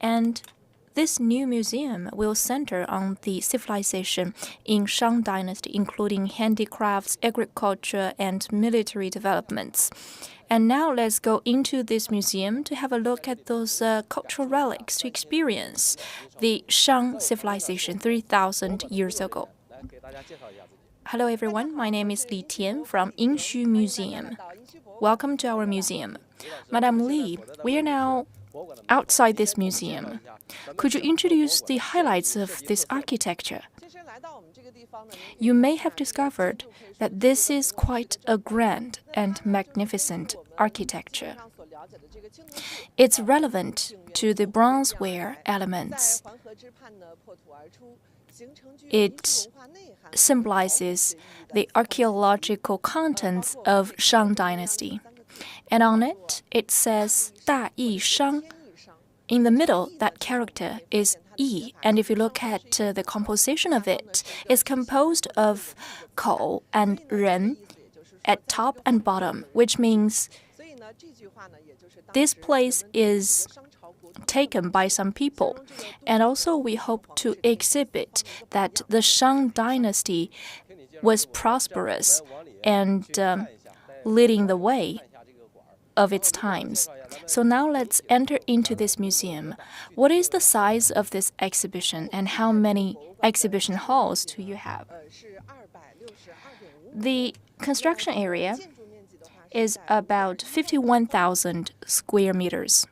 And this new museum will center on the civilization in Shang Dynasty, including handicrafts, agriculture, and military developments. And now let's go into this museum to have a look at those cultural relics to experience the Shang civilization 3,000 years ago. Hello everyone, my name is Li Tian from Yinxu Museum. Welcome to our museum. Madam Li, we are now outside this museum. Could you introduce the highlights of this architecture? You may have discovered that this is quite a grand and magnificent architecture. It's relevant to the bronzeware elements. It symbolizes the archaeological contents of Shang Dynasty. And on it, it says 大义 Shang. In the middle, that character is Yi, and if you look at the composition of it, it's composed of Kou and Ren at top and bottom, which means this place is taken by some people. And also we hope to exhibit that the Shang Dynasty was prosperous and leading the way of its times. So now let's enter into this museum. What is the size of this exhibition and how many exhibition halls do you have? The construction area is about 51,000 square meters.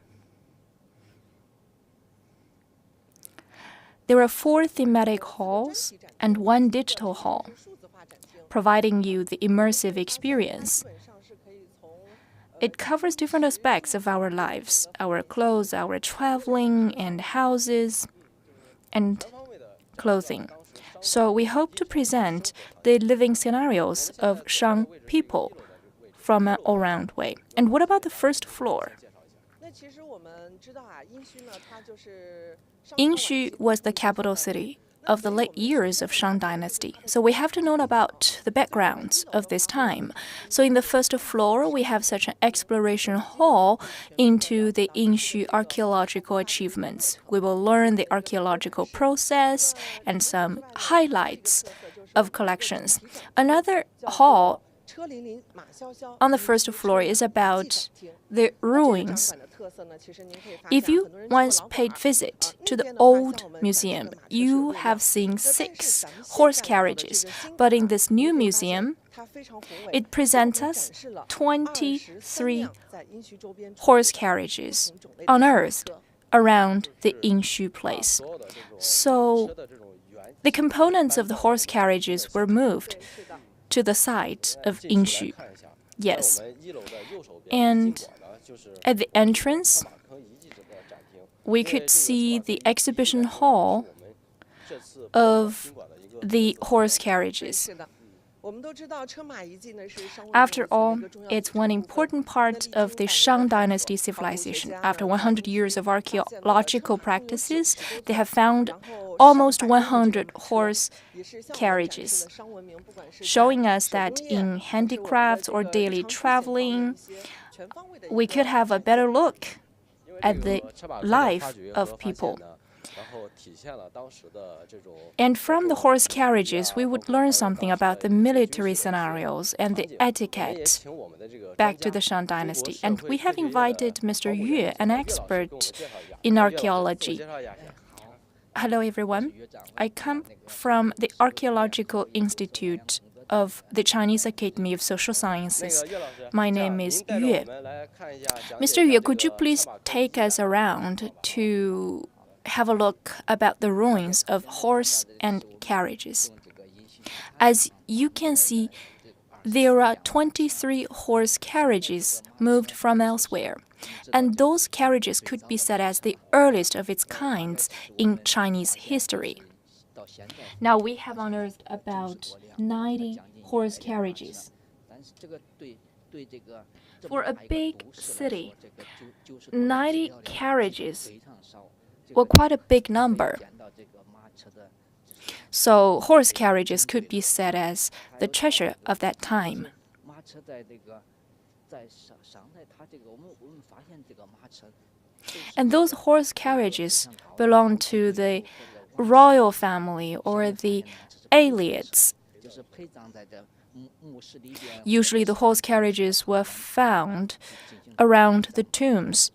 There are 4 thematic halls and 1 digital hall, providing you the immersive experience. It covers different aspects of our lives, our clothes, our traveling, and houses, and clothing. So we hope to present the living scenarios of Shang people from an all-round way. And what about the first floor? Yinxu was the capital city of the late years of Shang Dynasty. So we have to know about the backgrounds of this time. So in the first floor, we have such an exploration hall into the Yinxu archaeological achievements. We will learn the archaeological process and some highlights of collections. Another hall on the first floor is about the ruins. If you once paid visit to the old museum, you have seen 6 horse carriages. But in this new museum, it presents us 23 horse carriages unearthed around the Yinxu place. So the components of the horse carriages were moved to the site of Yinxu. Yes. And at the entrance, we could see the exhibition hall of the horse carriages. After all, it's one important part of the Shang Dynasty civilization. After 100 years of archaeological practices, they have found almost 100 horse carriages, showing us that in handicrafts or daily traveling, we could have a better look at the life of people. And from the horse carriages, we would learn something about the military scenarios and the etiquette back to the Shang Dynasty. And we have invited Mr. Yue, an expert in archaeology. Hello, everyone. I come from the Archaeological Institute of the Chinese Academy of Social Sciences. My name is Yue. Mr. Yue, could you please take us around to have a look about the ruins of horse and carriages? As you can see, there are 23 horse carriages moved from elsewhere, and those carriages could be said as the earliest of its kinds in Chinese history. Now we have unearthed about 90 horse carriages. For a big city, 90 carriages were quite a big number. So horse carriages could be said as the treasure of that time. And those horse carriages belong to the royal family or the elites. Usually the horse carriages were found around the tombs.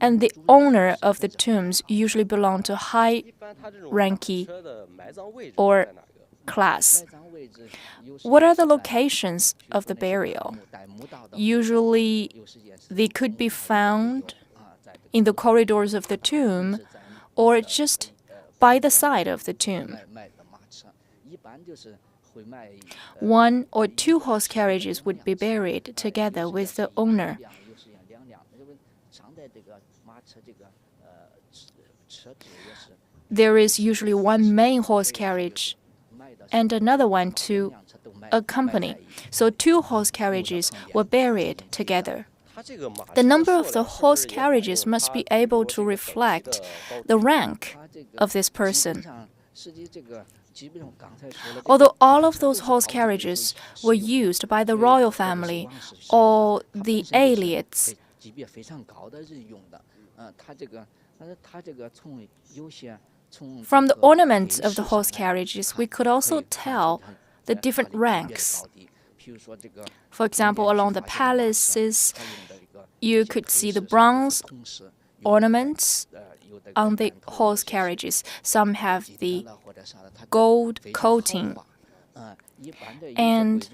And the owner of the tombs usually belonged to high ranking or class. What are the locations of the burial? Usually they could be found in the corridors of the tomb or just by the side of the tomb. 1 or 2 horse carriages would be buried together with the owner. There is usually one main horse carriage and another one to accompany. So 2 horse carriages were buried together. The number of the horse carriages must be able to reflect the rank of this person. Although all of those horse carriages were used by the royal family or the elites, from the ornaments of the horse carriages, we could also tell the different ranks. For example, along the palaces, you could see the bronze ornaments on the horse carriages. Some have the gold coating. And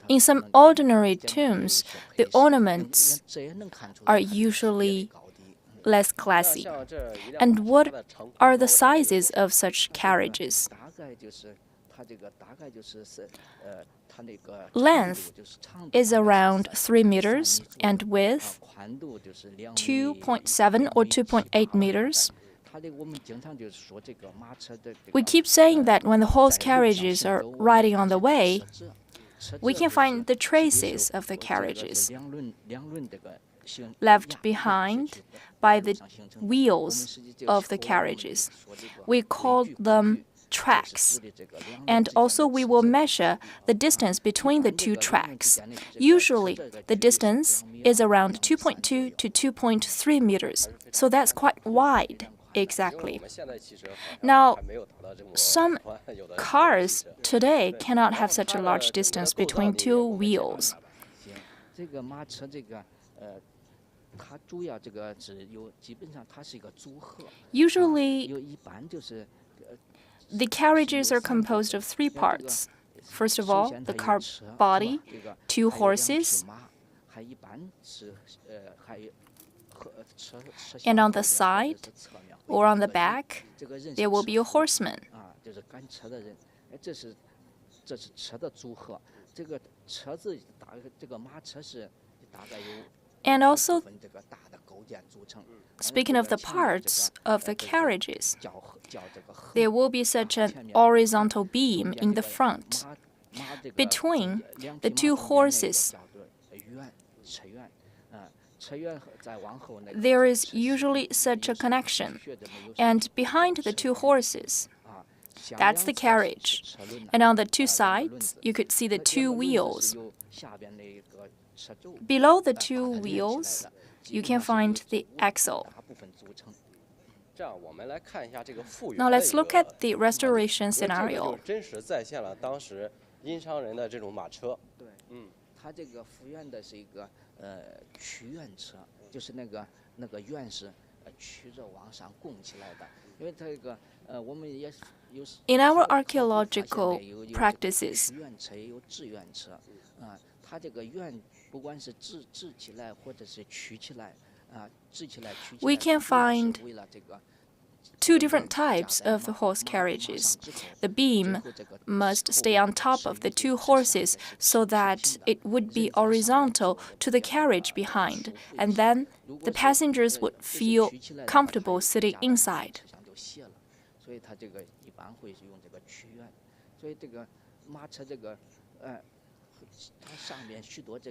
in some ordinary tombs, the ornaments are usually less classy. And what are the sizes of such carriages? Length is around 3 meters and width 2.7 or 2.8 meters. We keep saying that when the horse carriages are riding on the way, we can find the traces of the carriages left behind by the wheels of the carriages. We call them tracks. And also we will measure the distance between the 2 tracks. Usually the distance is around 2.2 to 2.3 meters. So that's quite wide. Exactly. Now, some cars today cannot have such a large distance between 2 wheels. Usually, the carriages are composed of 3 parts. First of all, the car body, 2 horses, and on the side or on the back, there will be a horseman. And also, speaking of the parts of the carriages, there will be such an horizontal beam in the front between the 2 horses. There is usually such a connection, and behind the 2 horses, that's the carriage. And on the 2 sides, you could see the 2 wheels. Below the 2 wheels, you can find the axle. Now let's look at the restoration scenario. In our archaeological practices, we can find 2 different types of the horse carriages. The beam must stay on top of the 2 horses so that it would be horizontal to the carriage behind, and then the passengers would feel comfortable sitting inside.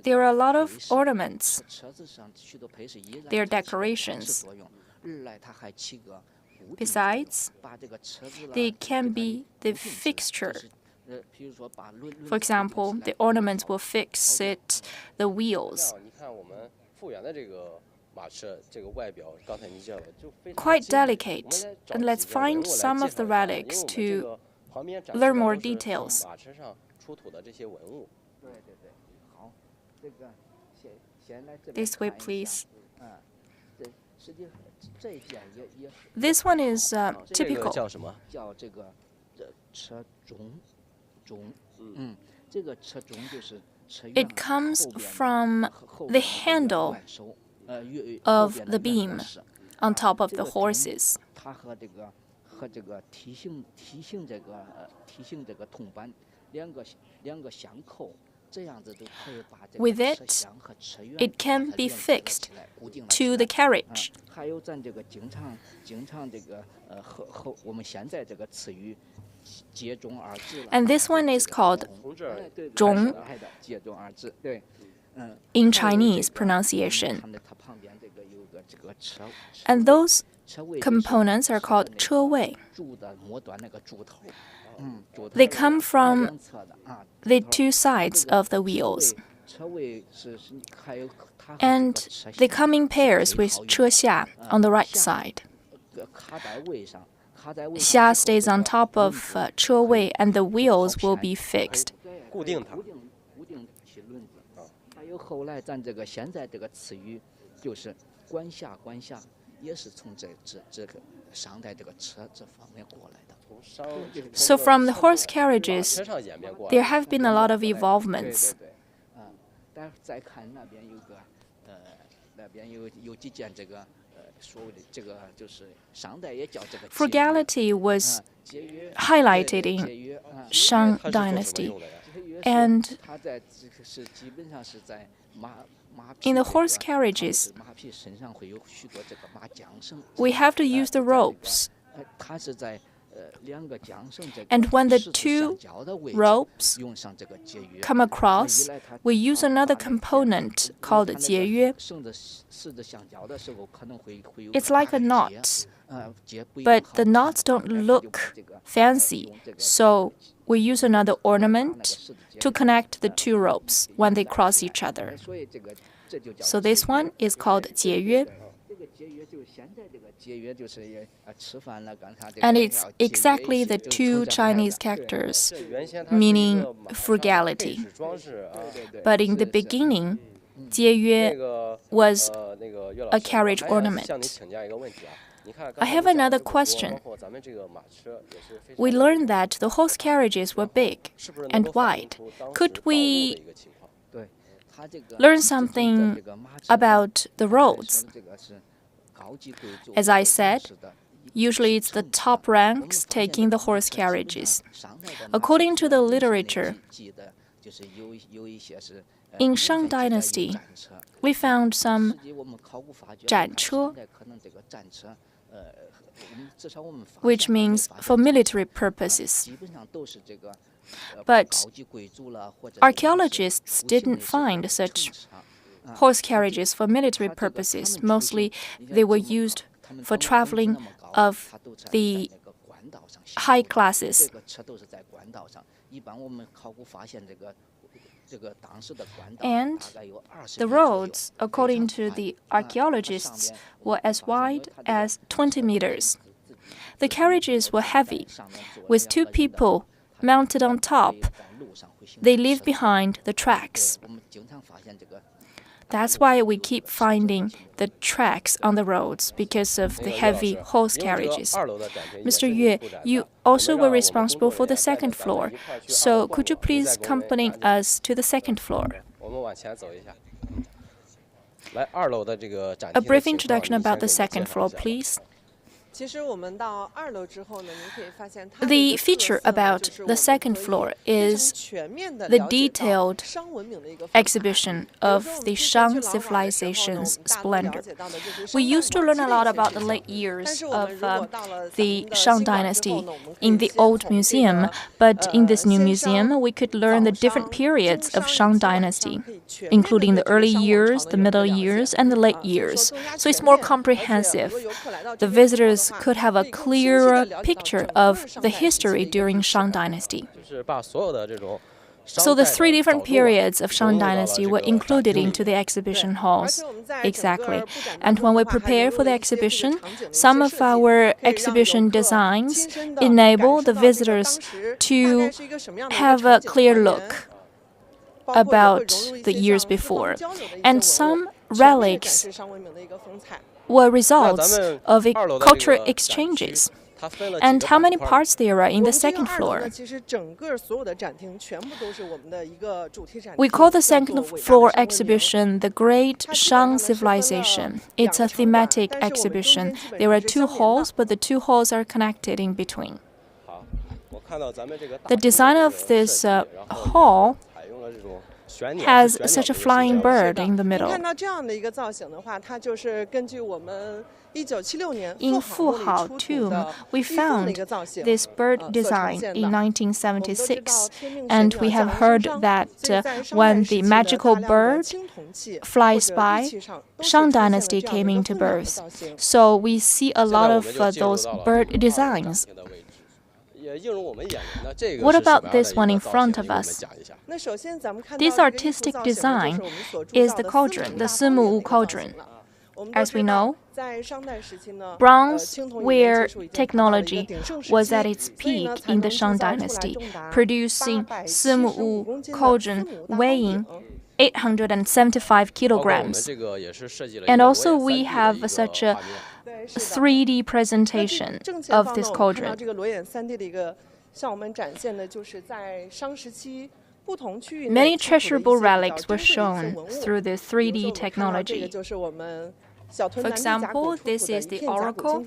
There are a lot of ornaments. They are decorations. Besides, they can be the fixture. For example, the ornaments will fix the wheels. quite delicate. And let's find some of the relics to learn more details. This way, please. This one is typical. It comes from the handle of the beam on top of the horses. With it, it can be fixed to the carriage. And this one is called zhong in Chinese pronunciation. And those components are called 车位. They come from the two sides of the wheels. And they come in pairs with 车下 on the right side. 下 stays on top of 车位 and the wheels will be fixed. So from the horse carriages, there have been a lot of evolvements. Frugality was highlighted in Shang Dynasty, and in the horse carriages, we have to use the ropes. And when the two ropes come across, we use another component called 节约. It's like a knot, but the knots don't look fancy, so we use another ornament to connect the two ropes when they cross each other. So this one is called 节约. And it's exactly the two Chinese characters, meaning frugality. But in the beginning, 节约 was a carriage ornament. I have another question. We learned that the horse carriages were big and wide. Could we learn something about the roads? As I said, usually it's the top ranks taking the horse carriages. According to the literature, in Shang Dynasty, we found some 战车, which means for military purposes. But archaeologists didn't find such horse carriages for military purposes. Mostly they were used for traveling of the high classes. And the roads, according to the archaeologists, were as wide as 20 meters. The carriages were heavy, with two people mounted on top. They leave behind the tracks. That's why we keep finding the tracks on the roads, because of the heavy horse carriages. Mr. Yue, you also were responsible for the second floor, so could you please accompany us to the second floor? A brief introduction about the second floor, please. The feature about the second floor is the detailed exhibition of the Shang civilization's splendor. We used to learn a lot about the late years of the Shang Dynasty in the old museum, but in this new museum, we could learn the different periods of Shang Dynasty, including the early years, the middle years, and the late years. So it's more comprehensive. The visitors could have a clearer picture of the history during Shang Dynasty. So the three different periods of Shang Dynasty were included into the exhibition halls. Exactly. And when we prepare for the exhibition, some of our exhibition designs enable the visitors to have a clear look about the years before. And some relics were results of cultural exchanges. And how many parts there are in the second floor? We call the second floor exhibition the Great Shang Civilization. It's a thematic exhibition. There are two halls, but the two halls are connected in between. The design of this hall has such a flying bird in the middle. In Fuhao tomb, we found this bird design in 1976, and we have heard that when the magical bird flies by, Shang Dynasty came into birth. So we see a lot of those bird designs. What about this one in front of us? This artistic design is the cauldron, the Simu cauldron. As we know, bronzeware technology was at its peak in the Shang Dynasty, producing Simu cauldron weighing 875 kilograms. And also we have such a 3D presentation of this cauldron. Many treasurable relics were shown through the 3D technology. For example, this is the oracle.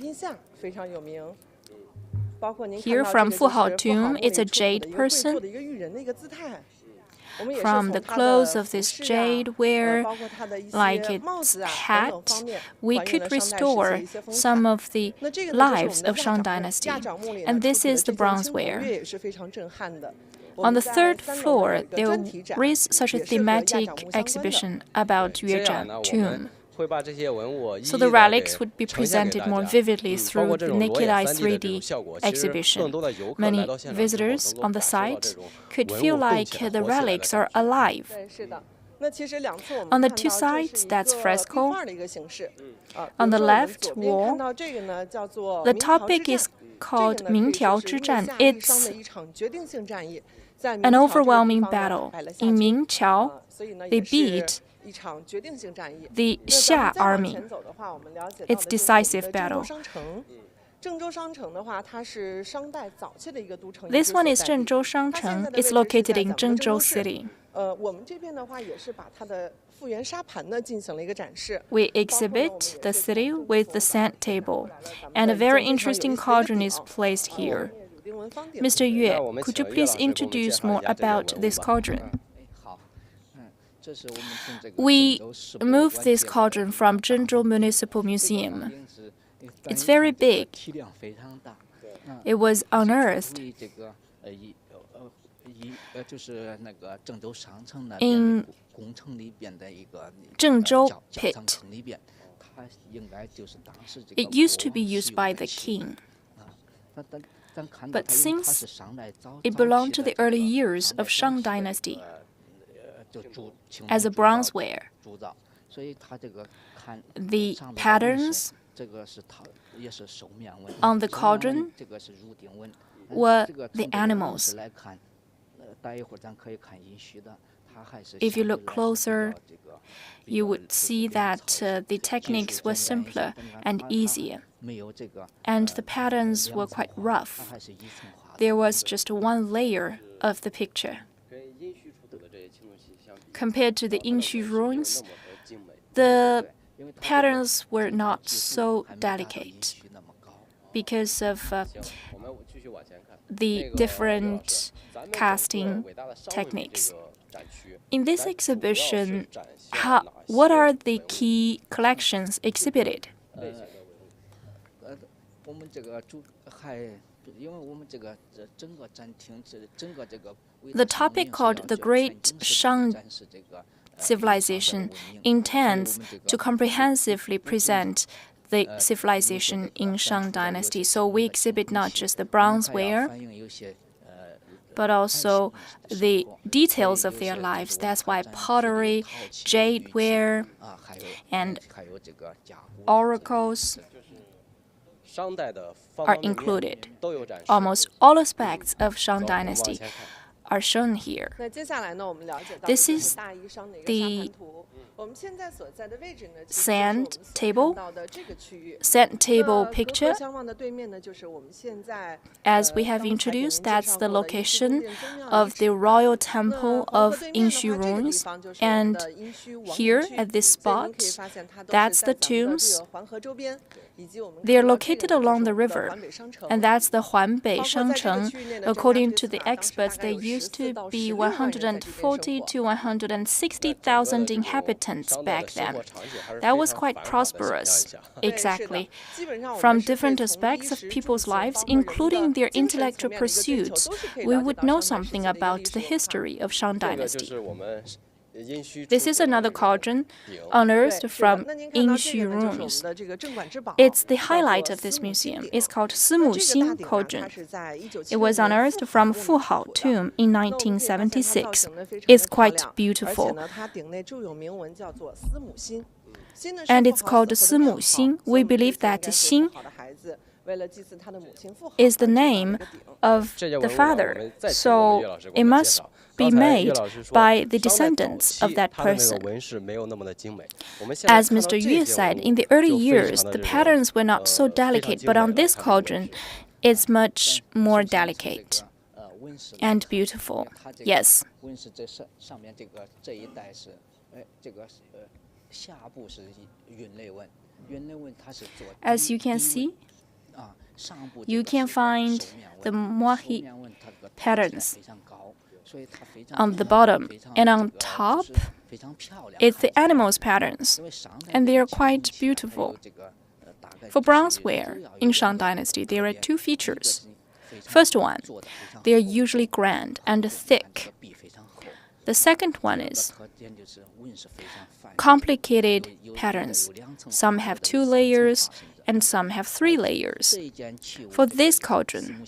Here from Fuhao tomb, it's a jade person. From the clothes of this jade ware, like its hat, we could restore some of the lives of Shang Dynasty. And this is the bronzeware. On the third floor, there is such a thematic exhibition about Yuezhan tomb. So the relics would be presented more vividly through the naked eye 3D exhibition. Many visitors on the site could feel like the relics are alive. On the two sides, that's fresco. On the left wall, the topic is called Mingtiao Zhizhan. It's an overwhelming battle. In Mingqiao, they beat the Xia army. It's decisive battle. This one is Zhengzhou Shangcheng. It's located in Zhengzhou City. We exhibit the city with the sand table, and a very interesting cauldron is placed here. Mr. Yue, could you please introduce more about this cauldron? We moved this cauldron from Zhengzhou Municipal Museum. It's very big. It was unearthed in Zhengzhou pit. It used to be used by the king. But since it belonged to the early years of Shang Dynasty, as a bronzeware, the patterns on the cauldron were the animals. If you look closer, you would see that the techniques were simpler and easier, and the patterns were quite rough. There was just one layer of the picture. Compared to the Yinxu Ruins, the patterns were not so delicate because of the different casting techniques. In this exhibition, what are the key collections exhibited? The topic called the Great Shang Civilization intends to comprehensively present the civilization in Shang Dynasty. So we exhibit not just the bronzeware, but also the details of their lives. That's why pottery, jade ware, and oracles are included. Almost all aspects of Shang Dynasty are shown here. This is the sand table picture. As we have introduced, that's the location of the royal temple of Yinxu Ruins. And here at this spot, that's the tombs. They are located along the river, and that's the Huanbei Shangcheng. According to the experts, there used to be 140 to 160,000 inhabitants back then. That was quite prosperous. Exactly. From different aspects of people's lives, including their intellectual pursuits, we would know something about the history of Shang Dynasty. This is another cauldron unearthed from Yinxu Ruins. It's the highlight of this museum. It's called Simu Xin cauldron. It was unearthed from Fu Hao tomb in 1976. It's quite beautiful. And it's called Simu Xin. We believe that Xin is the name of the father, so it must be made by the descendants of that person. As Mr. Yue said, in the early years, the patterns were not so delicate, but on this cauldron, it's much more delicate and beautiful. Yes. As you can see, you can find the moahi patterns on the bottom, and on top, it's the animals' patterns, and they are quite beautiful. For bronzeware in Shang Dynasty, there are two features. First one, they are usually grand and thick. The second one is complicated patterns. Some have 2 layers, and some have 3 layers. For this cauldron,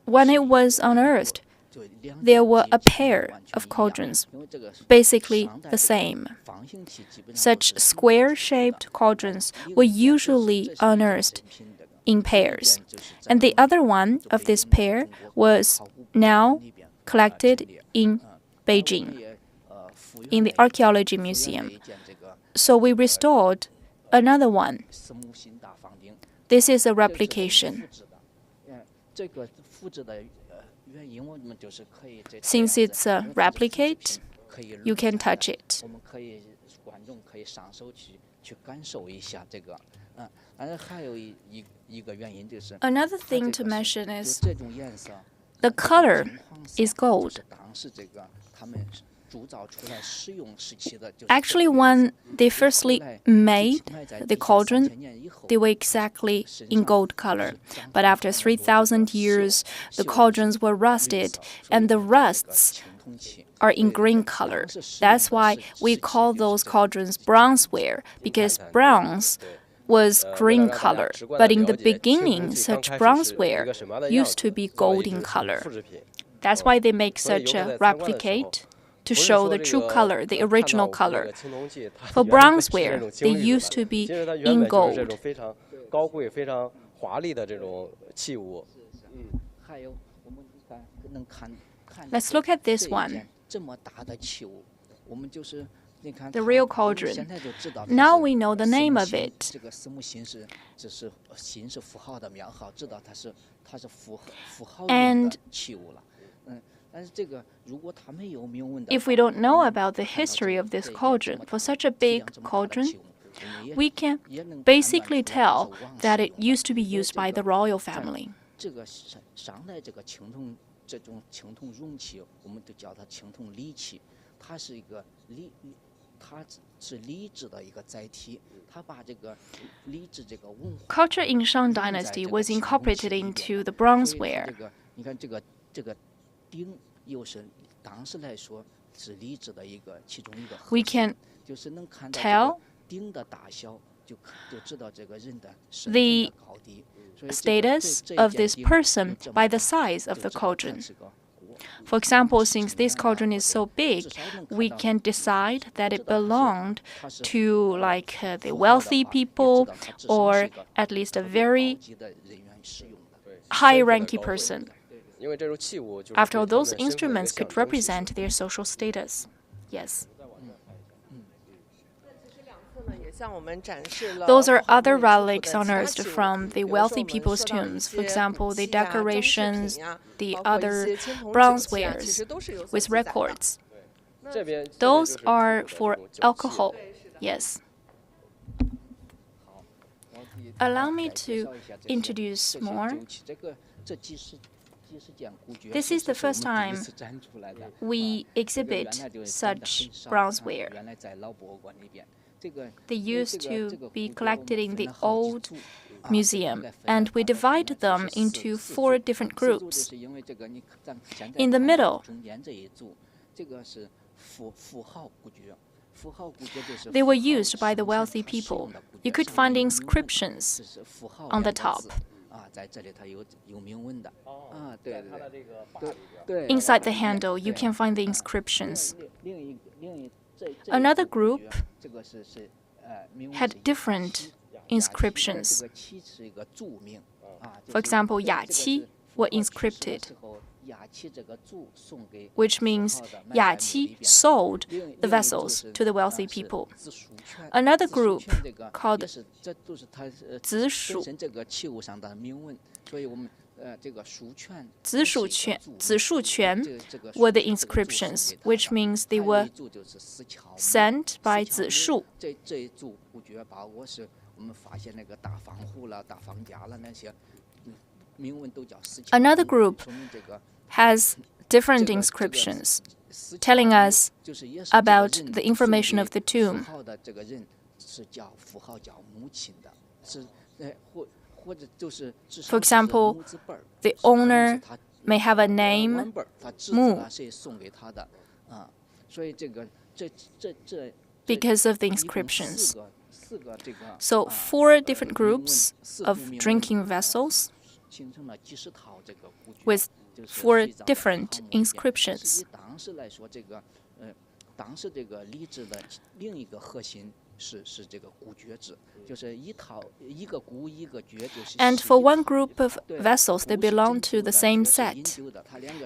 when it was unearthed, there were a pair of cauldrons, basically the same. Such square-shaped cauldrons were usually unearthed in pairs, and the other one of this pair was now collected in Beijing, in the Archaeology Museum. So we restored another one. This is a replication. Since it's a replicate, you can touch it. Another thing to mention is the color is gold. Actually, when they firstly made the cauldron, they were exactly in gold color. But after 3,000 years, the cauldrons were rusted, and the rusts are in green color. That's why we call those cauldrons bronzeware, because bronze was green color. But in the beginning, such bronzeware used to be golden color. That's why they make such a replicate, to show the true color, the original color. For bronzeware, they used to be in gold. Let's look at this one. The real cauldron. Now we know the name of it. And if we don't know about the history of this cauldron, for such a big cauldron, we can basically tell that it used to be used by the royal family. Culture in Shang Dynasty was incorporated into the bronzeware. We can tell the status of this person by the size of the cauldron. For example, since this cauldron is so big, we can decide that it belonged to the wealthy people or at least a very high-ranking person. After all, those instruments could represent their social status. Yes. Those are other relics unearthed from the wealthy people's tombs. For example, the decorations, the other bronzewares with records. Those are for alcohol. Yes. Allow me to introduce more. This is the first time we exhibit such bronzeware. They used to be collected in the old museum, and we divide them into 4 different groups. In the middle, they were used by the wealthy people. You could find inscriptions on the top. Inside the handle, you can find the inscriptions. Another group had different inscriptions. For example, Yaqi were inscripted, which means Yaqi sold the vessels to the wealthy people. Another group called Zishu were the inscriptions, which means they were sent by Zishu. Another group has different inscriptions, telling us about the information of the tomb. For example, the owner may have a name, Mu, because of the inscriptions. So 4 different groups of drinking vessels with 4 different inscriptions. And for one group of vessels, they belong to the same set.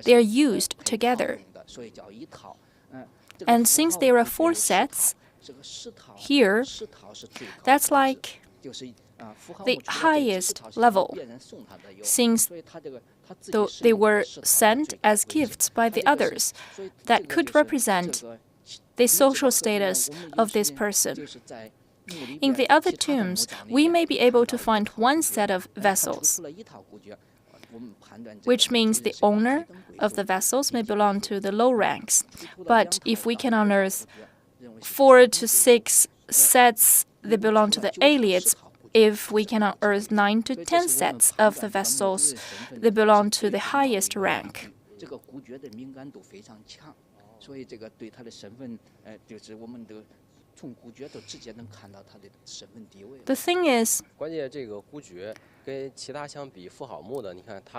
They are used together. And since there are 4 sets, here, that's like the highest level, since they were sent as gifts by the others that could represent the social status of this person. In the other tombs, we may be able to find one set of vessels, which means the owner of the vessels may belong to the low ranks. But if we can unearth 4 to 6 sets, they belong to the elites. If we can unearth 9 to 10 sets of the vessels, they belong to the highest rank. The thing is,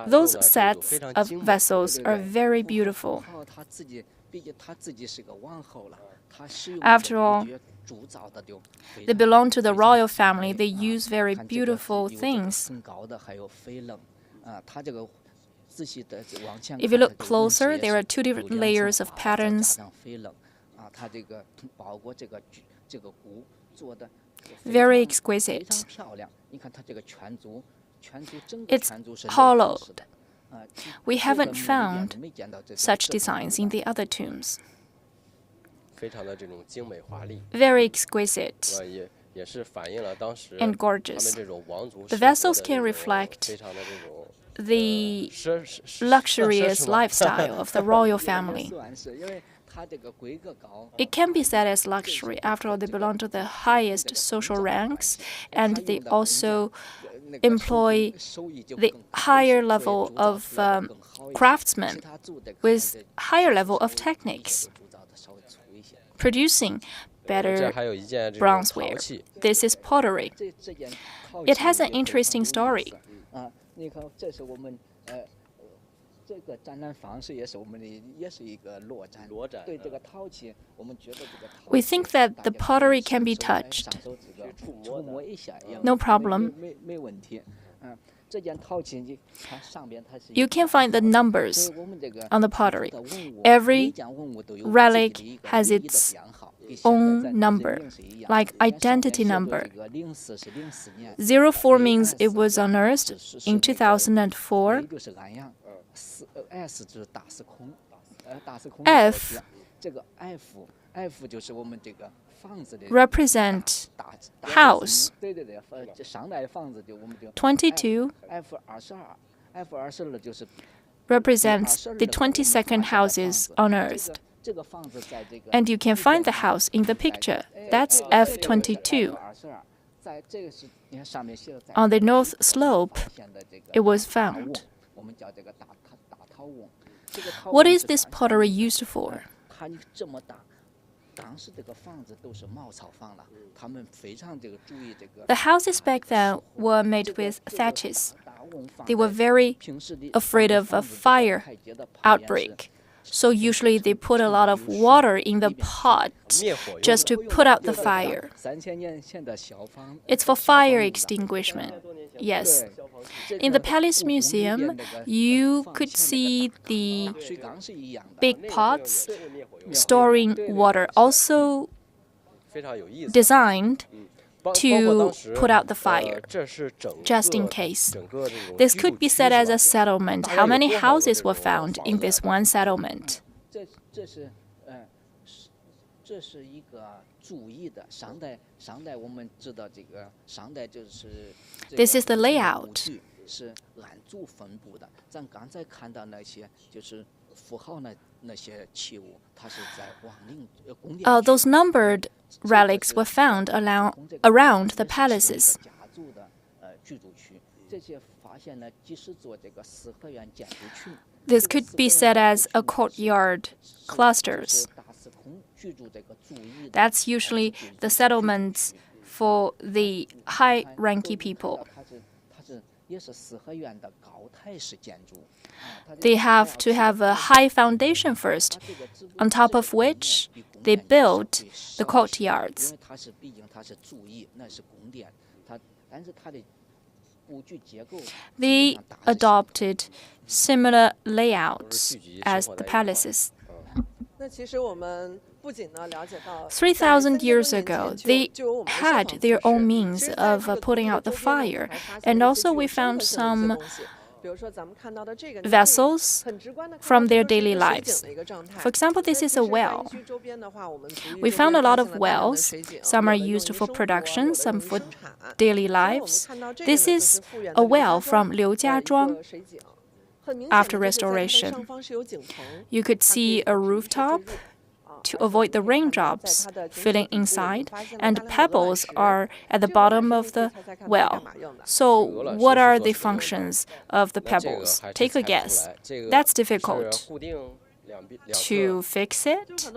those sets of vessels are very beautiful. After all, they belong to the royal family. They use very beautiful things. If you look closer, there are 2 different layers of patterns. Very exquisite. It's hollowed. We haven't found such designs in the other tombs. Very exquisite and gorgeous. The vessels can reflect the luxurious lifestyle of the royal family. It can be said as luxury. After all, they belong to the highest social ranks, and they also employ the higher level of craftsmen with higher level of techniques. Producing better bronzeware. This is pottery. It has an interesting story. We think that the pottery can be touched. No problem. You can find the numbers on the pottery. Every relic has its own number, like identity number. 04 means it was unearthed in 2004. F represent house. 22 represents the 22nd houses unearthed. And you can find the house in the picture. That's F22. On the north slope, it was found. What is this pottery used for? The houses back then were made with thatches. They were very afraid of a fire outbreak. So usually they put a lot of water in the pot just to put out the fire. It's for fire extinguishment. Yes. In the Palace Museum, you could see the big pots storing water, also designed to put out the fire, just in case. This could be said as a settlement. How many houses were found in this one settlement? This is the layout. Those numbered relics were found around the palaces. This could be said as a courtyard clusters. That's usually the settlements for the high-ranking people. They have to have a high foundation first, on top of which they built the courtyards. They adopted similar layouts as the palaces. 3,000 years ago, they had their own means of putting out the fire. And also we found some vessels from their daily lives. For example, this is a well. We found a lot of wells. Some are used for production, some for daily lives. This is a well from Liu Jiazhuang after restoration. You could see a rooftop to avoid the raindrops filling inside, and pebbles are at the bottom of the well. So what are the functions of the pebbles? Take a guess. That's difficult. To fix it?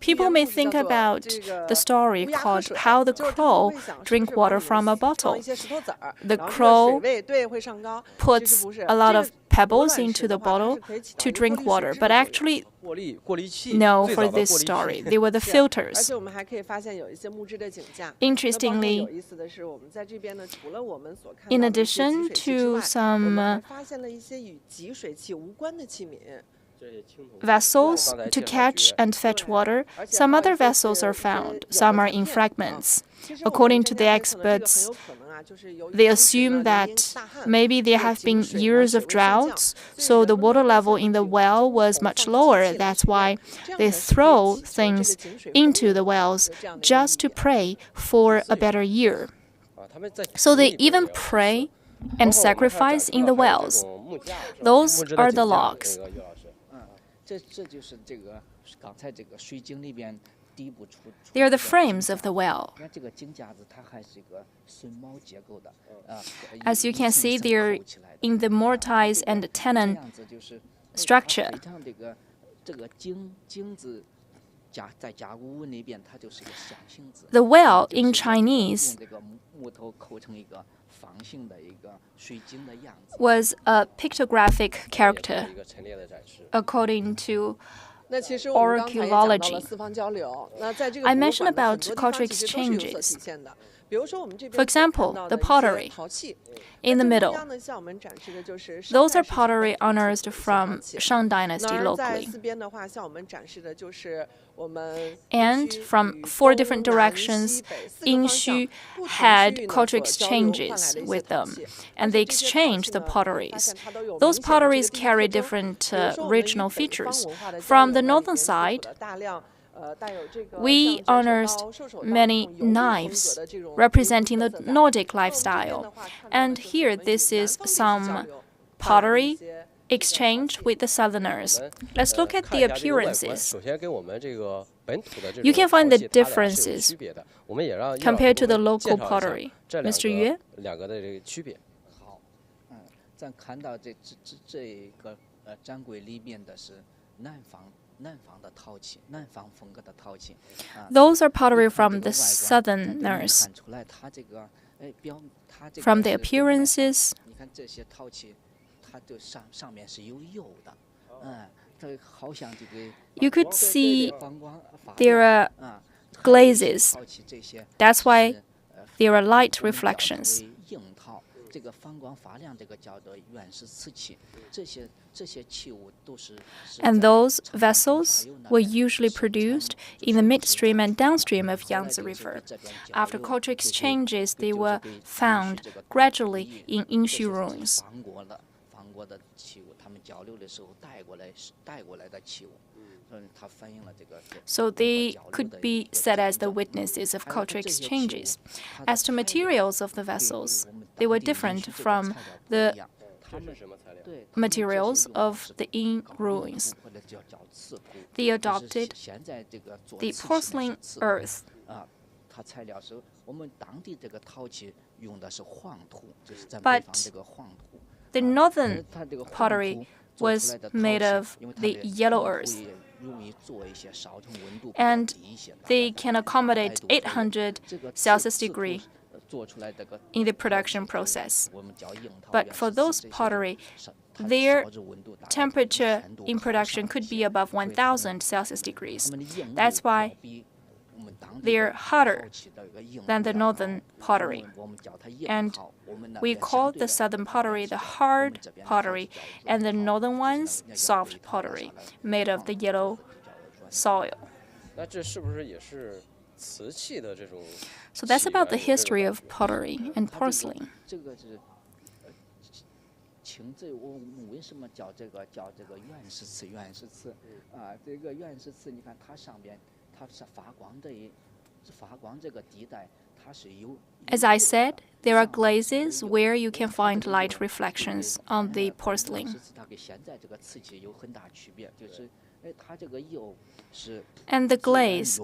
People may think about the story called How the Crow Drink Water from a Bottle. The crow puts a lot of pebbles into the bottle to drink water, but actually, no, for this story, they were the filters. Interestingly, in addition to some vessels to catch and fetch water, some other vessels are found. Some are in fragments. According to the experts, they assume that maybe there have been years of droughts, so the water level in the well was much lower. That's why they throw things into the wells just to pray for a better year. So they even pray and sacrifice in the wells. Those are the logs. They are the frames of the well. As you can see, they're in the mortise and tenon structure. The well in Chinese was a pictographic character according to archaeology. I mentioned about cultural exchanges. For example, the pottery in the middle. Those are pottery unearthed from Shang Dynasty locally. And from 4 different directions, Yinxu had cultural exchanges with them, and they exchanged the potteries. Those potteries carry different regional features. From the northern side, we unearthed many knives representing the Nordic lifestyle. And here, this is some pottery exchanged with the southerners. Let's look at the appearances. You can find the differences compared to the local pottery. Mr. Yue? Those are pottery from the southerners. From the appearances, you could see there are glazes. That's why there are light reflections. And those vessels were usually produced in the midstream and downstream of Yangtze River. After cultural exchanges, they were found gradually in Yinxu Ruins. So they could be said as the witnesses of cultural exchanges. As to materials of the vessels, they were different from the materials of the Yin ruins. They adopted the porcelain earth. But the northern pottery was made of the yellow earth, and they can accommodate 800 Celsius degree in the production process. But for those pottery, their temperature in production could be above 1,000 Celsius degrees. That's why they're hotter than the northern pottery. And we call the southern pottery the hard pottery, and the northern ones soft pottery, made of the yellow soil. So that's about the history of pottery and porcelain. As I said, there are glazes where you can find light reflections on the porcelain. And the glaze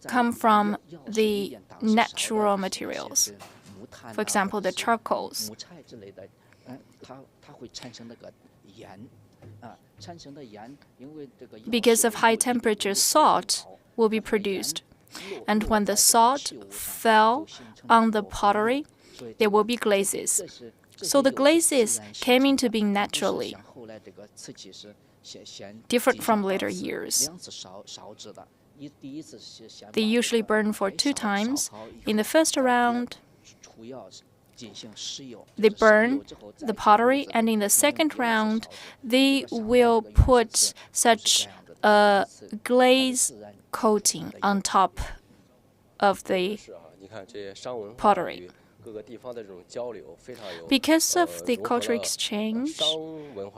come from the natural materials. For example, the charcoals. Because of high temperature, salt will be produced. And when the salt fell on the pottery, there will be glazes. So the glazes came into being naturally, different from later years. They usually burn for 2 times. In the first round, they burn the pottery, and in the second round, they will put such a glaze coating on top of the pottery. Because of the cultural exchange,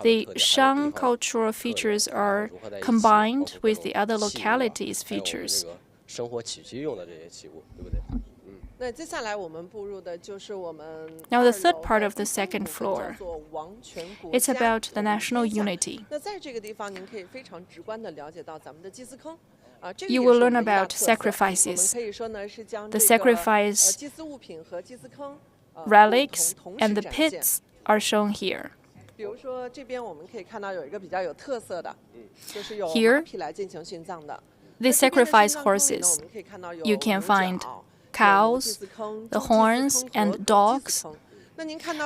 the Shang cultural features are combined with the other localities' features. Now the third part of the second floor, it's about the national unity. You will learn about sacrifices. The sacrifice relics and the pits are shown here. Here, they sacrifice horses. You can find cows, the horns, and dogs.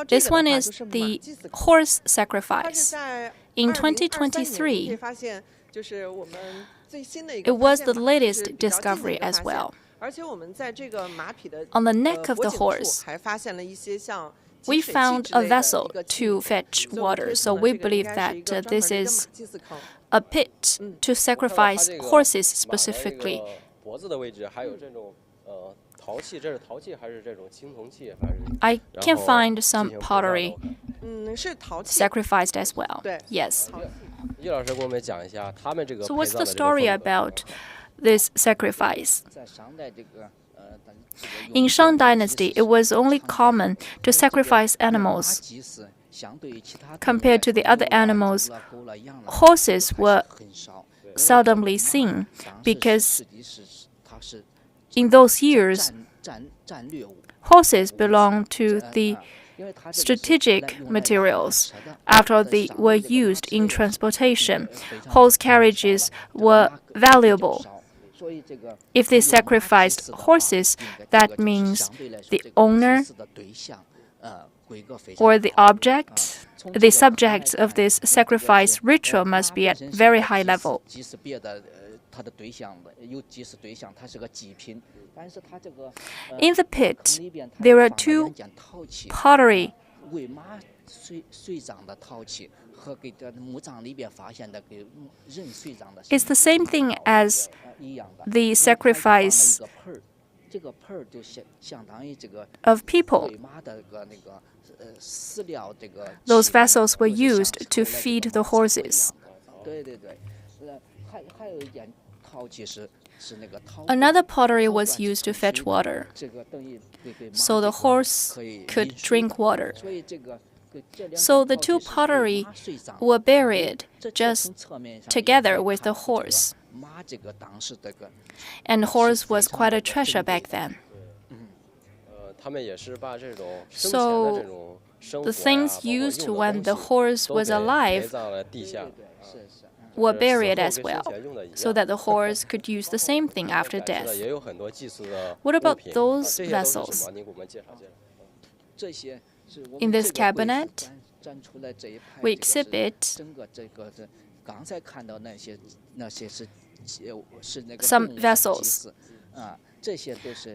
This one is the horse sacrifice. In 2023, it was the latest discovery as well. On the neck of the horse, we found a vessel to fetch water, so we believe that this is a pit to sacrifice horses specifically. I can find some pottery sacrificed as well. Yes. So what's the story about this sacrifice? In Shang Dynasty, it was only common to sacrifice animals. Compared to the other animals, horses were seldomly seen because in those years, horses belonged to the strategic materials. After they were used in transportation, horse carriages were valuable. If they sacrificed horses, that means the owner or the subjects of this sacrifice ritual must be at very high level. In the pit, there are two pottery. It's the same thing as the sacrifice of people. Those vessels were used to feed the horses. Another pottery was used to fetch water, so the horse could drink water. So the two pottery were buried just together with the horse. And horse was quite a treasure back then. So the things used when the horse was alive were buried as well, so that the horse could use the same thing after death. What about those vessels? In this cabinet, we exhibit some vessels,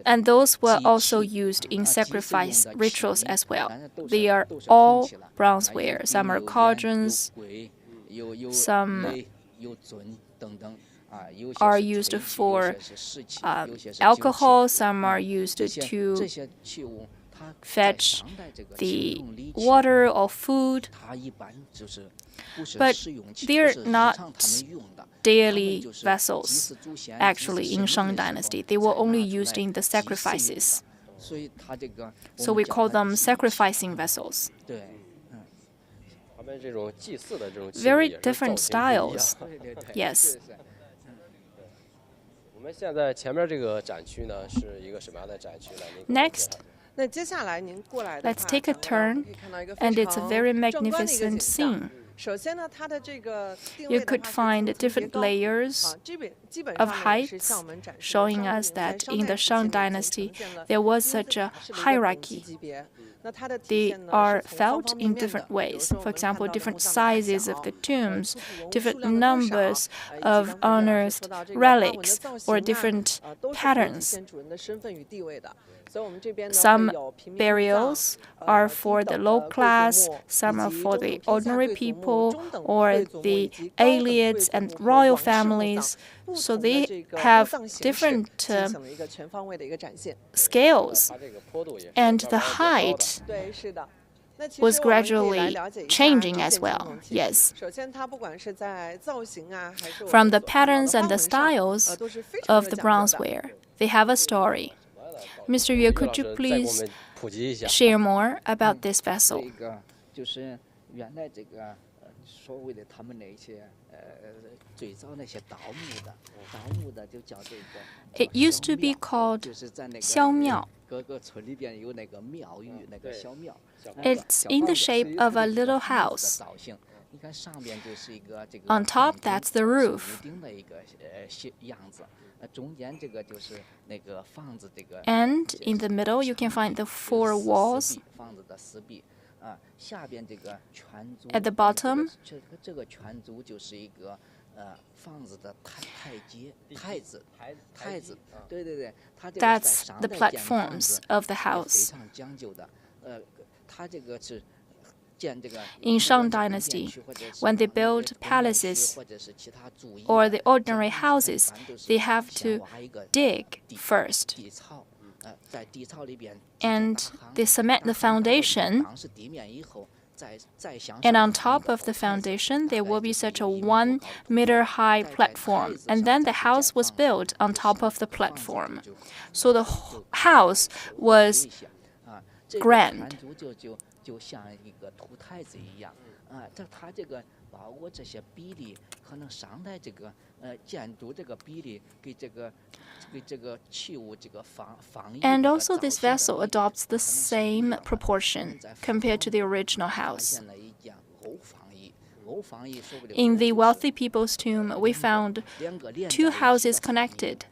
and those were also used in sacrifice rituals as well. They are all bronzeware. Some are cauldrons, some are used for alcohol, some are used to fetch the water or food, but they're not daily vessels. Actually, in Shang Dynasty, they were only used in the sacrifices. So we call them sacrificing vessels. Very different styles. Yes. Next, let's take a turn, and it's a very magnificent scene. You could find different layers of heights, showing us that in the Shang Dynasty there was such a hierarchy. They are felt in different ways. For example, different sizes of the tombs, different numbers of unearthed relics, or different patterns. Some burials are for the low class, some are for the ordinary people, or the elites and royal families. So they have different scales, and the height was gradually changing as well. Yes. From the patterns and the styles of the bronzeware, they have a story. Mr. Yue, could you please share more about this vessel? It used to be called xiaomiao. It's in the shape of a little house. On top, that's the roof. And in the middle, you can find the 4 walls. At the bottom, that's the platforms of the house. In Shang Dynasty, when they build palaces or the ordinary houses, they have to dig first. And they cement the foundation. And on top of the foundation, there will be such a 1-meter-high platform. And then the house was built on top of the platform. So the house was grand. And also this vessel adopts the same proportion compared to the original house. In the wealthy people's tomb, we found 2 houses connected.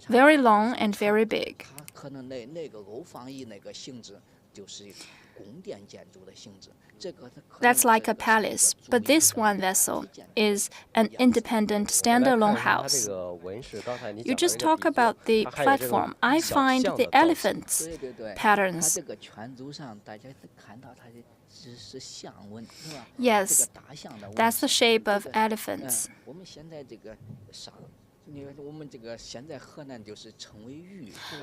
Very long and very big. That's like a palace, but this one vessel is an independent standalone house. You just talk about the platform. I find the elephants' patterns. Yes, that's the shape of elephants.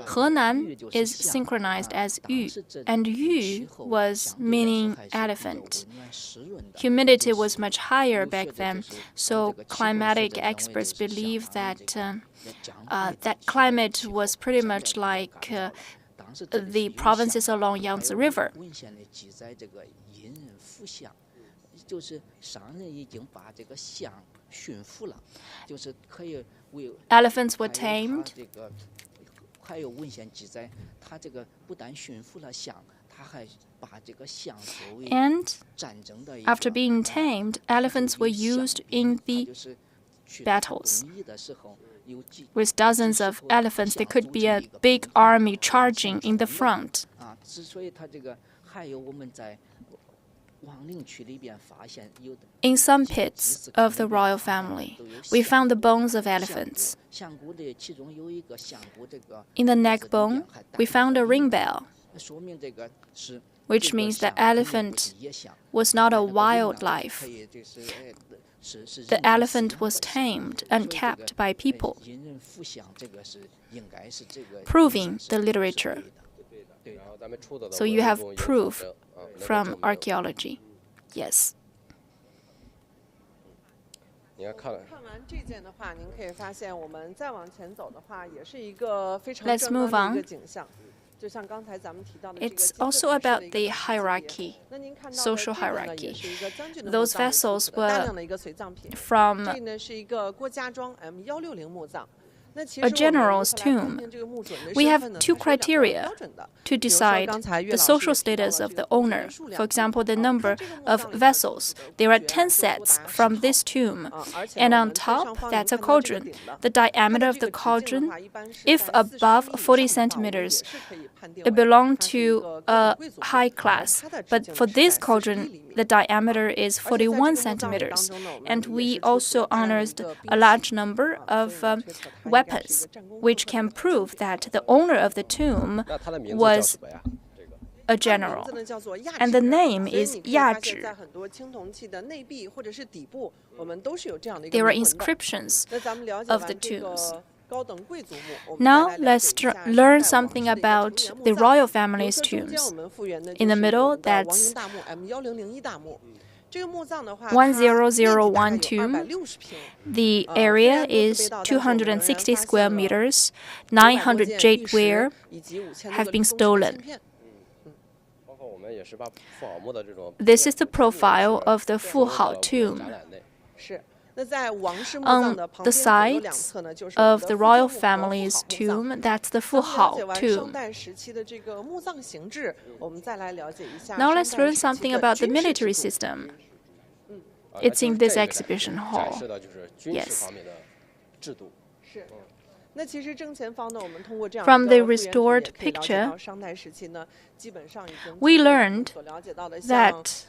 Henan is synchronized as Yu, and Yu was meaning elephant. Humidity was much higher back then, so climatic experts believe that that climate was pretty much like the provinces along Yangtze River. Elephants were tamed. And after being tamed, elephants were used in the battles. With dozens of elephants, there could be a big army charging in the front. In some pits of the royal family, we found the bones of elephants. In the neck bone, we found a ring bell, which means the elephant was not a wildlife. The elephant was tamed and kept by people, proving the literature. So you have proof from archaeology. Yes. Let's move on. It's also about the hierarchy, social hierarchy. Those vessels were from a general's tomb. We have 2 criteria to decide the social status of the owner. For example, the number of vessels. There are 10 sets from this tomb. And on top, that's a cauldron. The diameter of the cauldron, if above 40 centimeters, it belonged to a high class. But for this cauldron, the diameter is 41 centimeters. And we also unearthed a large number of weapons, which can prove that the owner of the tomb was a general. And the name is Yazhi. There are inscriptions of the tombs. Now let's learn something about the royal family's tombs. In the middle, that's 1001 tomb. The area is 260 square meters. 900 jade ware have been stolen. This is the profile of the Fuhao tomb. On the sides of the royal family's tomb, that's the Fuhao tomb. Now let's learn something about the military system. It's in this exhibition hall. Yes. From the restored picture, we learned that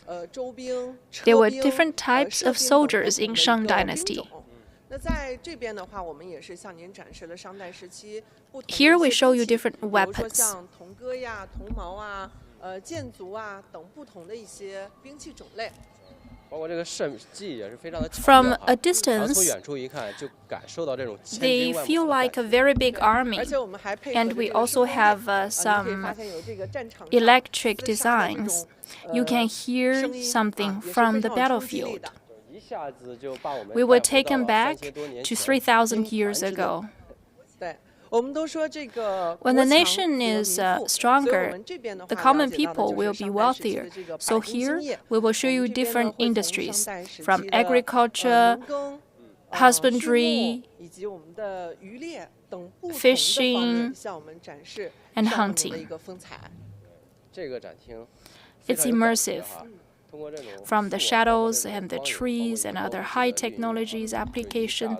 there were different types of soldiers in Shang Dynasty. Here we show you different weapons. From a distance, they feel like a very big army, and we also have some electric designs. You can hear something from the battlefield. We were taken back to 3,000 years ago. When the nation is stronger, the common people will be wealthier. So here, we will show you different industries, from agriculture, husbandry, fishing, and hunting. It's immersive. From the shadows and the trees and other high technologies application,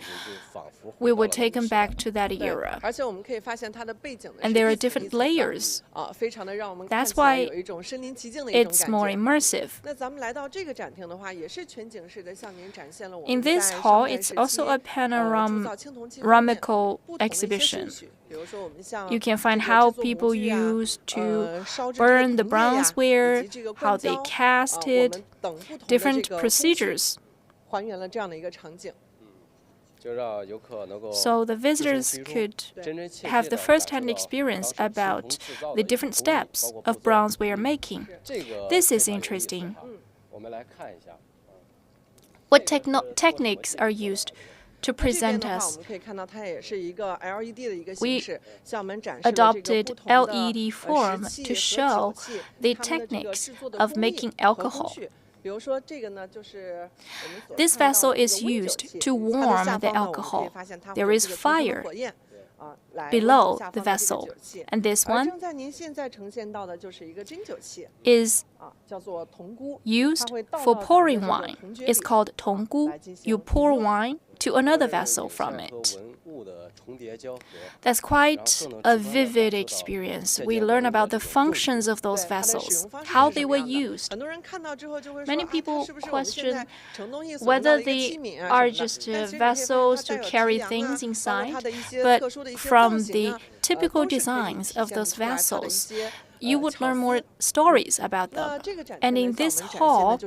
we were taken back to that era. And there are different layers. That's why it's more immersive. In this hall, it's also a panoramical exhibition. You can find how people used to burn the bronzeware, how they cast it, different procedures. So the visitors could have the first-hand experience about the different steps of bronzeware making. This is interesting. What techniques are used to present us? We adopted LED form to show the techniques of making alcohol. This vessel is used to warm the alcohol. There is fire below the vessel, and this one is used for pouring wine. It's called tonggu. You pour wine to another vessel from it. That's quite a vivid experience. We learn about the functions of those vessels, how they were used. Many people question whether they are just vessels to carry things inside, but from the typical designs of those vessels, you would learn more stories about them. And in this hall,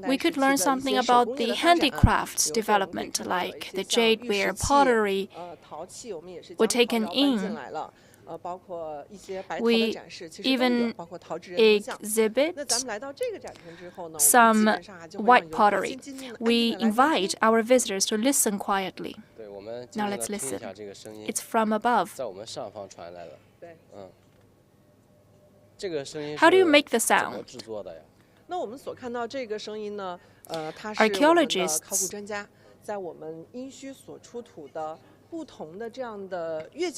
we could learn something about the handicrafts development, like the jadeware, pottery were taken in. We even exhibit some white pottery. We invite our visitors to listen quietly. Now let's listen. It's from above. How do you make the sound? Archaeologists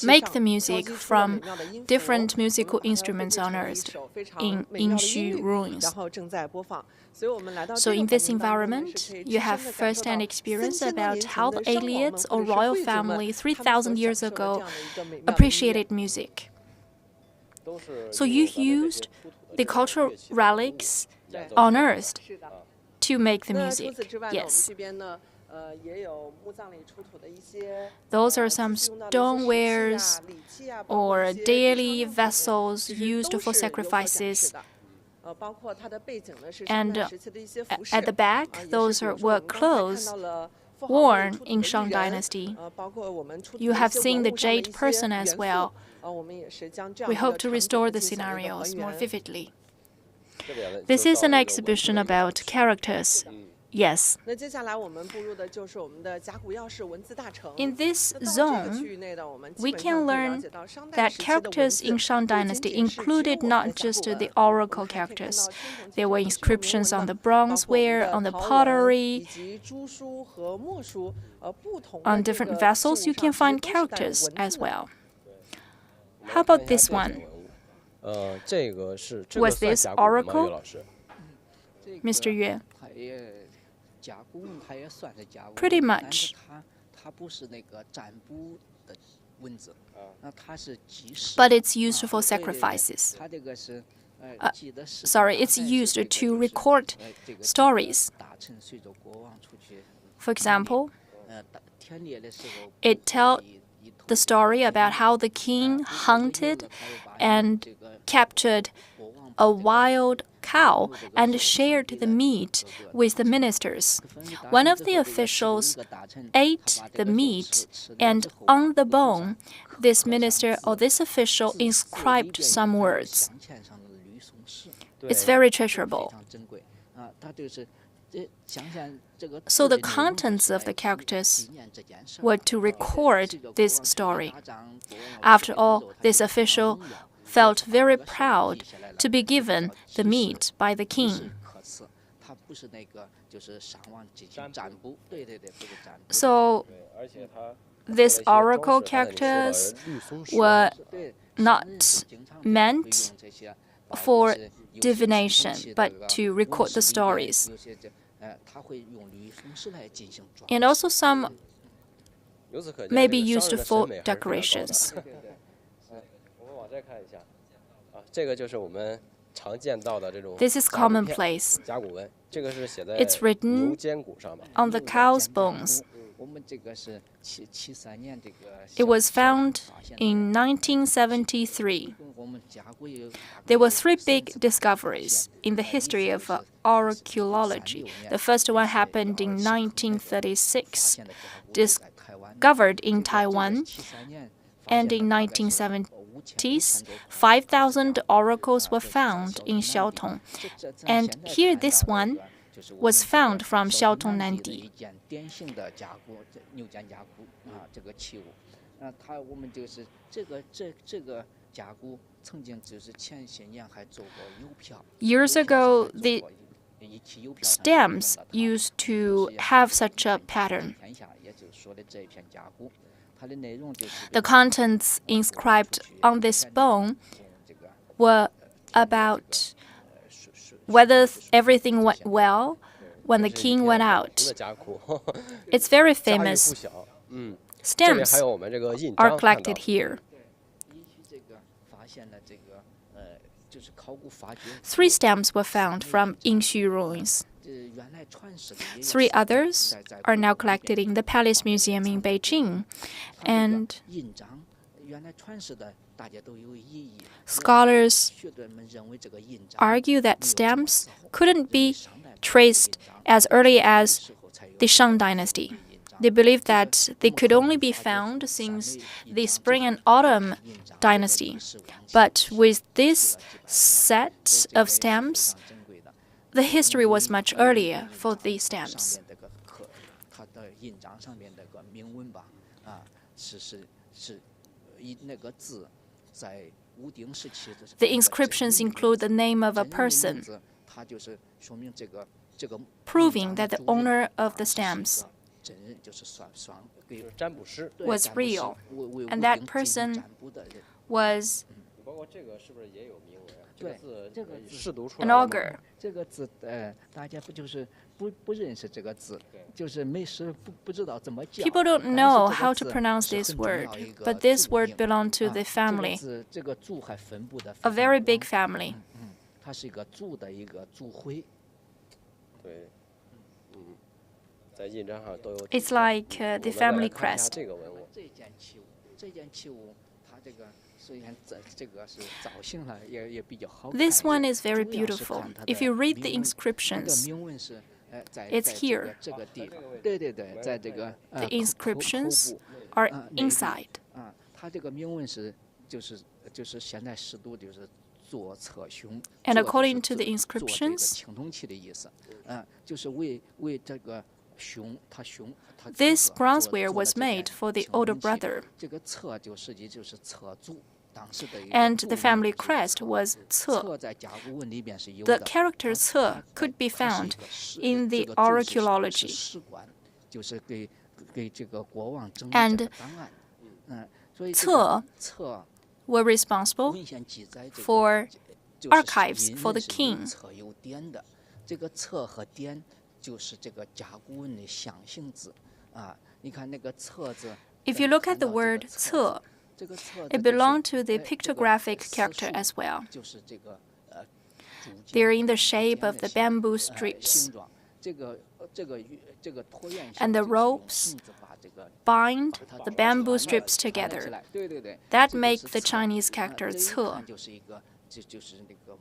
make the music from different musical instruments unearthed in Yinxu Ruins. So in this environment, you have first-hand experience about how the elites or royal family 3,000 years ago appreciated music. So you used the cultural relics unearthed to make the music. Yes. Those are some stonewares or daily vessels used for sacrifices. And at the back, those were clothes worn in Shang Dynasty. You have seen the jade person as well. We hope to restore the scenarios more vividly. This is an exhibition about characters Yes. 那接下来我们步入的就是我们的甲骨钥匙文字大城。 In this 那到这个 zone, 区域内呢，我们基 we 本 can 上可以了 learn 解到商代 that 时期的文 characters 字 in Shang 不仅 Dynasty 仅是只有 included 我们 not 的甲 just 骨 the 文， oracle 我们还可以看 characters. 到青铜器 There were 上的这种铭 inscriptions 文 on 呢 the 包括我 bronzeware, 们 on 的 the 陶文 pottery, 以及朱书和墨书，不同的 on 这 different 个 vessels. 器 You 物 can 上其实 find 都是带有 characters 文 as 字的。 well. How about this one? 这个是 Was this 甲骨文吗， oracle? 岳老师？ Mr. Yue? 它也甲骨文，它也算是甲骨文， Pretty 但是 much. 它不是那个占卜的文字，那它是祭祀。 But it's used for 对对对 sacrifices. 它这个是记的是 Sorry, it's 大概是 used 这个 to 就是 record 这个 stories. 大臣随着国王出去， For example, 田猎的时候， it tells 一头 the story about how the king hunted and captured a wild cow and shared the meat with the ministers. One of the officials ate the meat, and on the bone, this minister or this official inscribed some words. 镶嵌上的吕宋氏， It's very 非 treasurable. 常珍贵啊，它就是这镶嵌这个 So 字 the 的内容就 contents 是 of the 来 characters 纪念这件事儿 were to record 这个 this 国王 story. 打仗国王 After 出去 all, 之后，他 this 就 official 荣耀 felt very 把这个事儿 proud 记下来了 to be 这个 given 叫 the 祭祀 meat by the 不是 king. 刻刺，它不是那个就是上网进行占卜，对对对，不是占卜。 So 而且它 these oracle characters were 对 not 经常 meant 会用这些 for 就是有些 divination, 青铜器 but 这个 to record the 纹饰里面 stories. 有些它会用吕宋石来进行装 And 饰 also some 由此可见 may be 这个 used 商人的 for 审美还是非常高的 decorations. 我们往这看一下，这个就是我们常见到的这种 This is 甲骨片 commonplace. 甲骨文，这个是写在 It's written 牛肩骨上吧？ On the cow's bones. 我们这个是73年这个 It was 小 found 发现的 in 1973. 我们甲骨有 There were three big discoveries in the history of archaeology. The first one happened in 1936, 发现的甲骨 discovered in Taiwan, 73年 and in 1970s, 5,000 oracles were found in Xiaotong. And here this one was found from Xiaotong Nandi. 一件典型的甲骨，牛肩胛骨啊，这个器物，我们就是这个甲骨曾经就是前些年还做过邮票。 Years ago, the 一期邮票 stamps used to have such a pattern. 天下，也就是说的这一片甲骨，它的内容就是 The contents inscribed on this bone were about whether everything went well when the king went 的 out. 甲骨， It's very 家喻户 famous. 晓。这里 Stamps 还有我们这个印 are 章，看到 collected here. 依据这个发现了这个就是考古发掘， Three stamps were found from Yinxu Ruins. 原来传世的也有 Three others are now collected in the Palace Museum in Beijing. And 印章，原来传世的大家都有异议。 scholars 学者们认为这个印章 argue that stamps couldn't be traced as early as the Shang Dynasty. They believe that they could only be found since the Spring and Autumn Dynasty. But with this set of stamps, the history was much earlier for these stamps. 这个刻，它的印章上面那个铭文吧，是那个字在武丁时期的。 The inscriptions include the name of a person, 它就是说明这个 proving that the owner of the stamps 真人就是算给占卜师。 was real, and that person was 包括这个是不是也有铭文？对，这个字试读出 an 来了吗 augur. 这个字，大家不就是不认识这个字，就是没事不知道怎么叫。 People don't know how to pronounce this word, but this word belonged to the 这个 family, 字这个族还分布的 a very big family. 它是一个族的一个族徽。对，在印章上都有。 It's like the 我们再来 family 看一下 crest. 这个文物，这件器物，它这个虽然这个是造型了，也比较好看。 This one is very 主要是 beautiful. 看它的 If you read the 铭文，它的 inscriptions, 铭文是在 It's 在 here. 这个地方，对对对，在这个 the 口 inscriptions 部 are inside. 它这个铭文是就是现在试读就是做侧胸。 And 做 according 就 to 是 the 做这个 inscriptions, 青铜器的意思，就是为这个熊，他 this 哥哥 bronzeware 做 was 了这件 made for the 青 older 铜器 brother. 这个侧就实际就是侧柱，当时的一个 And 著 the 名 family 之 crest 侧 was 侧. 侧在甲骨文里边是有 The 的。 character 侧它 could be 它是一 found 个士 in 这 the 个柱是 archaeology. 史官，就是给这个国王整理 And 这个档案。所以这侧个侧 were responsible 文献记载这个 for 就是 archives 银 for the 是有 king. 侧有点的，这个侧和点就是这个甲骨文的象形字啊。你看那个侧字， If you look at 看 the 到这个 word 侧字侧, 这个侧 it 字就是 belonged to the 这个 pictographic 丝 character 数 as well. 就是这个竹简 They're in the shape 竹 of 简 the 的形 bamboo strips. 形状。这个椭圆 And the 形就是用 ropes 绳子把这个 Bind 把它 the 串 bamboo 了 strips 串了起 together. 来对对对 That 这就 make 是 the 侧 Chinese character 这一侧. 看就是一个就是那个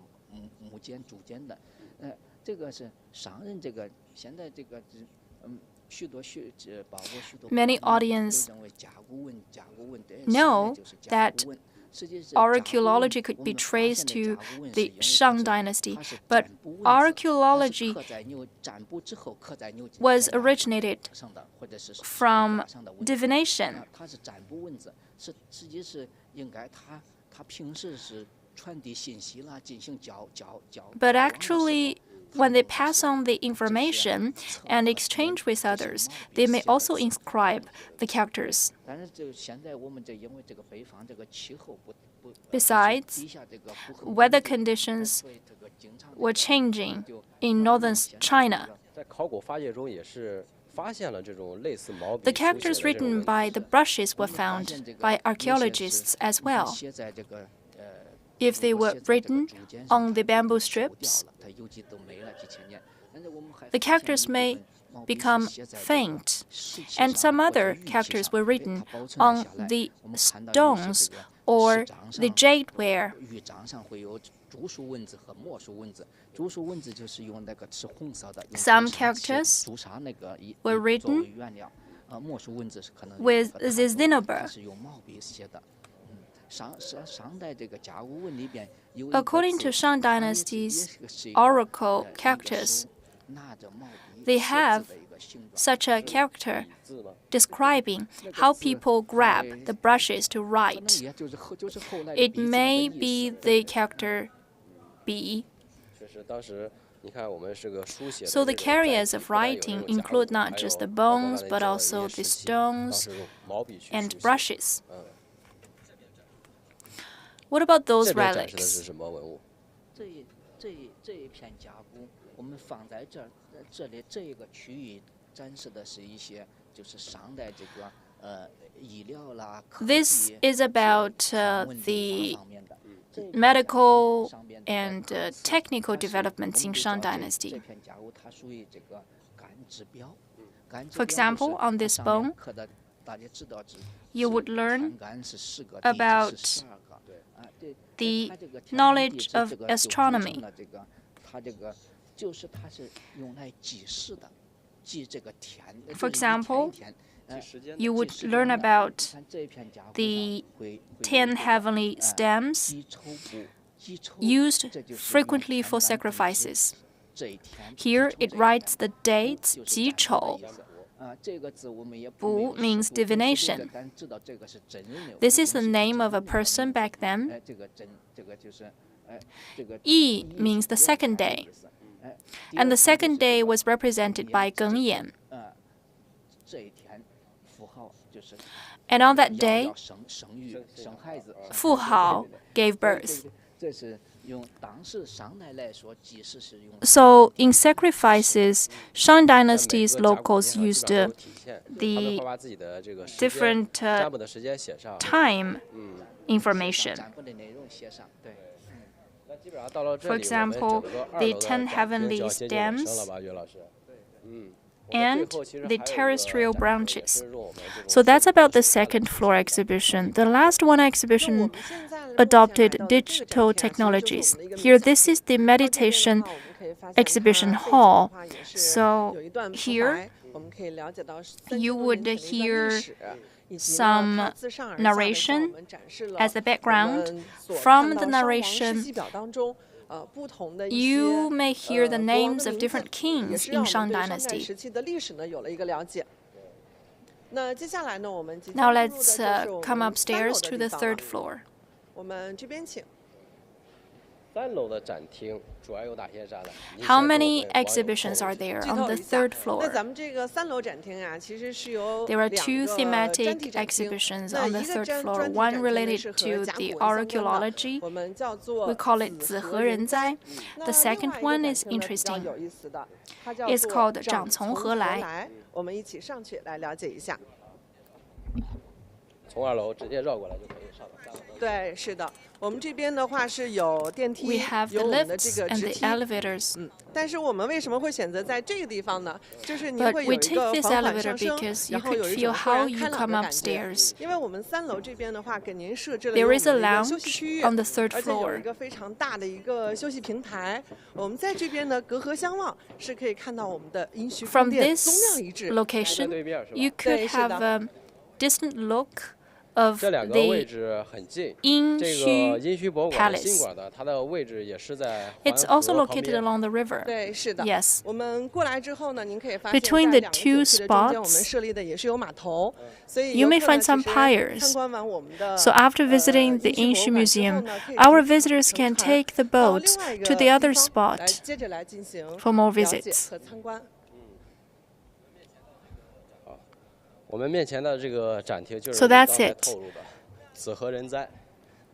木简竹简的，这个是商人这个现在这个许多包括许多 Many 报道 audience 都认为甲骨文对 know 商人就是甲骨 that 文实际是甲骨文 archaeology could 我 be 们发现 traced 的 to 甲骨文是 the 因为它 Shang 是 Dynasty, 它是 but 占卜文字， archaeology 它是刻在占卜之后刻在牛 was 肩膀 originated 上的或者是 from 上的文字 divination. 它是占卜文字，实际是应该它平时是传递信息啦，进行交 But 往的时候 actually, when they pass on the information and exchange with others, they may also inscribe the characters. 但是就现在我们这因为这个北方这个气候不 Besides, 地下这个不很 weather 稳定 conditions 所以这个经常 were 这个 changing 就 in northern China. 在考古发现中也是发现了这种类似毛笔 The 书写的 characters 这种 written 文 by 字 the brushes were 我们发 found 现这个 by 有些 archaeologists 是 as 你看 well. 写在这个 If they 如果 were 写在这个 written 竹简上 on the bamboo 都锈掉 strips, 了，它有几都没了，几千年。但是我们还 the 发现 characters 一部 may 分毛笔是 become 写在这个 faint, 石器 and 上 some 或者 other 玉器 characters 上 were 哎 written 它保存了 on 下来 the 我们看到有些 stones 这个 or 石章 the 上 jadeware. 玉章上会有竹书文字和墨书文字。竹书文字就是用那个是红色的，用 Some 朱砂 characters 朱砂那个were 作为 written 原料。墨书文字是可能 with 和 the 它 cinnabar. 它是用毛笔写的。商代这个甲骨文里边有一个 According 字 to Shang 它也 Dynasty's 是一个 oracle 一个 characters, 手拿着毛笔 they 写字 have 的一个形状。 such a character 字吗？ describing how people grab the brushes to 可能 write. 也就是后来的 It 笔字的 may 意 be 思 the character B. 确实，当时你看我们是个书写的 So the 这种载 carriers 体 of 不但有 writing 这种甲 include 骨 not 还 just 有 the 包括刚 bones, 才 but 讲的 also 一 the 些石器当 stones 时用毛笔去 and 书写 brushes. 嗯， What about 这 those 边展示的是 relics? 什么文物？这一片甲骨，我们放在这里这一个区域展示的是一些就是商代这个医疗啦、科 This 技、 is about 天文历 the 法方面的。这一片 medical 上边的 and 刻字 technical 它是 developments 我 in 们就 Shang 叫 Dynasty. 这片甲骨它属于这个干指标。干指 For 标就是 example, on 它 this 上面 bone, 刻的大家知道是 you would 是 learn 天干是10个，地支 about 是12个。对 the 它这个天干地 knowledge 支 of 这个就组成 astronomy. 了这个它这个就是它是用来记事的，记这个天。 For 这一天 example, 一天 记时间 You 的 would 记时 learn 间的 about 你看这一片甲骨 the 上会有 10这个 heavenly stems 己丑部己丑 used 这就是用 frequently 天 for 干地支 sacrifices. 这一天 Here 己丑 it 这一 writes 天 the dates 就是 Ji 占卜的 Chou. 意思这个字我们也卜没有 means 识读不识读 divination. 的但知道这个是真人的 This 有 is the 东西是 name of a 真人的 person back then. 这个真这个就是这个 Yi means the second day, and the second day was represented by Geng Yan. 这一天符号就是 And on that day, 要生育生孩子 Fu Hao gave birth. 这是用当时商代来说祭祀是用 So in sacrifices, Shang 在每 Dynasty's 个甲骨 locals 文上基本上 used 都体现，他们 the 会把自己的这个时间 different 占卜的时间写上。 time 嗯， information. 占卜的内容写上对。那基本上到了这 For 里，我们 example, 整个2 the 楼的 10展厅 heavenly 就要接近尾声 stems 了吧，岳老师？嗯。 and 我们最后其实 the 还有一个 terrestrial 展厅也 branches. 深入我们这种 So that's 数字 about the 时代的 second floor exhibition. The last one 那我 exhibition 们现在目前来 adopted 到的这个 digital 展厅啊，其实就是 technologies. 我们的一个 Here, 冥想 this is the 到这边的 meditation 话，我们可以发现 exhibition 它背景的 hall. 话也是 So 有一段旁 here 白，我们可以了解到 you would hear some narration as the background. From the narration, you may hear the names of different kings in Shang Dynasty. Now let's come upstairs to the third floor. 我们这边请。 3楼的展厅主要有哪些展览？ How many exhibitions are there on the third 那 floor? 咱们这个3楼展厅啊，其实是由 There are 2 two 个 thematic 专题展厅。 exhibitions 那 on the 一个 third 专 floor, 题 one 展厅呢 related 是和 to 甲 the 骨文相关的， archaeology. 我们叫做 We call it 子和人哉. 那 The 另 second 外一个 one 展 is 厅呢比较 interesting. 有意思的，它叫 It's 做 called 长长从从何何来。来。我们一起上去来了解一下。从2楼直接绕过来就可以上到3楼。对，是的，我们这边的话是有电梯， We have 有 the 我们的这 lifts 个 and 直 the 梯。 elevators. 但是我们为什么会选择在这个地方呢？就是您 But 会有 we 一 take 个 this 缓缓 elevator 上升， because you 然后 could 有一 feel 种忽 how 然 you 开朗 come 的感觉。 upstairs. 因为我们3楼这边的话，给您设置了 There 有我 is a 们的一个休息 lounge 区域， on the third 而且有 floor. 一个非常大的一个休息平台。我们在这边呢，隔河相望，是可以看到我们的殷墟宫 From 殿宗 this 庙遗址。 location, 对面是吧？ you 对， could 是的。 have a distant look of 这2个位 the 置很近。这个 Yinxu 殷墟博物馆的 Palace. 新馆呢，它的位置也是在 It's 环 also 河旁 located 边。 along the river. 对，是的。 Yes. 我们过来之后呢，您可以发现 Between 在 the 2个 two 景区的中间，我们 spots, 设立的也是有码头，所以 you 游 may 客呢 find some 其实 piers. 参观完我们的 So after visiting the 殷墟 Yinxu 博物馆之后 Museum, 呢，可以 our 乘 visitors can 船 take the 到 boat 另外一 to 个 the 地 other 方 spot 来接着来进行 for more 了解 visits. 和参观。我们面前的这个展厅就是 So 您刚 that's 才 it. 透露的子和人哉。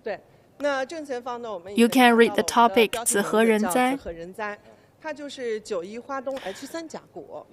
对，那正前方呢，我们也 You 可以 can 看 read 到 the 我们的 topic 标题子和人哉名字叫子和人哉，它就是9·1花东 H3甲骨。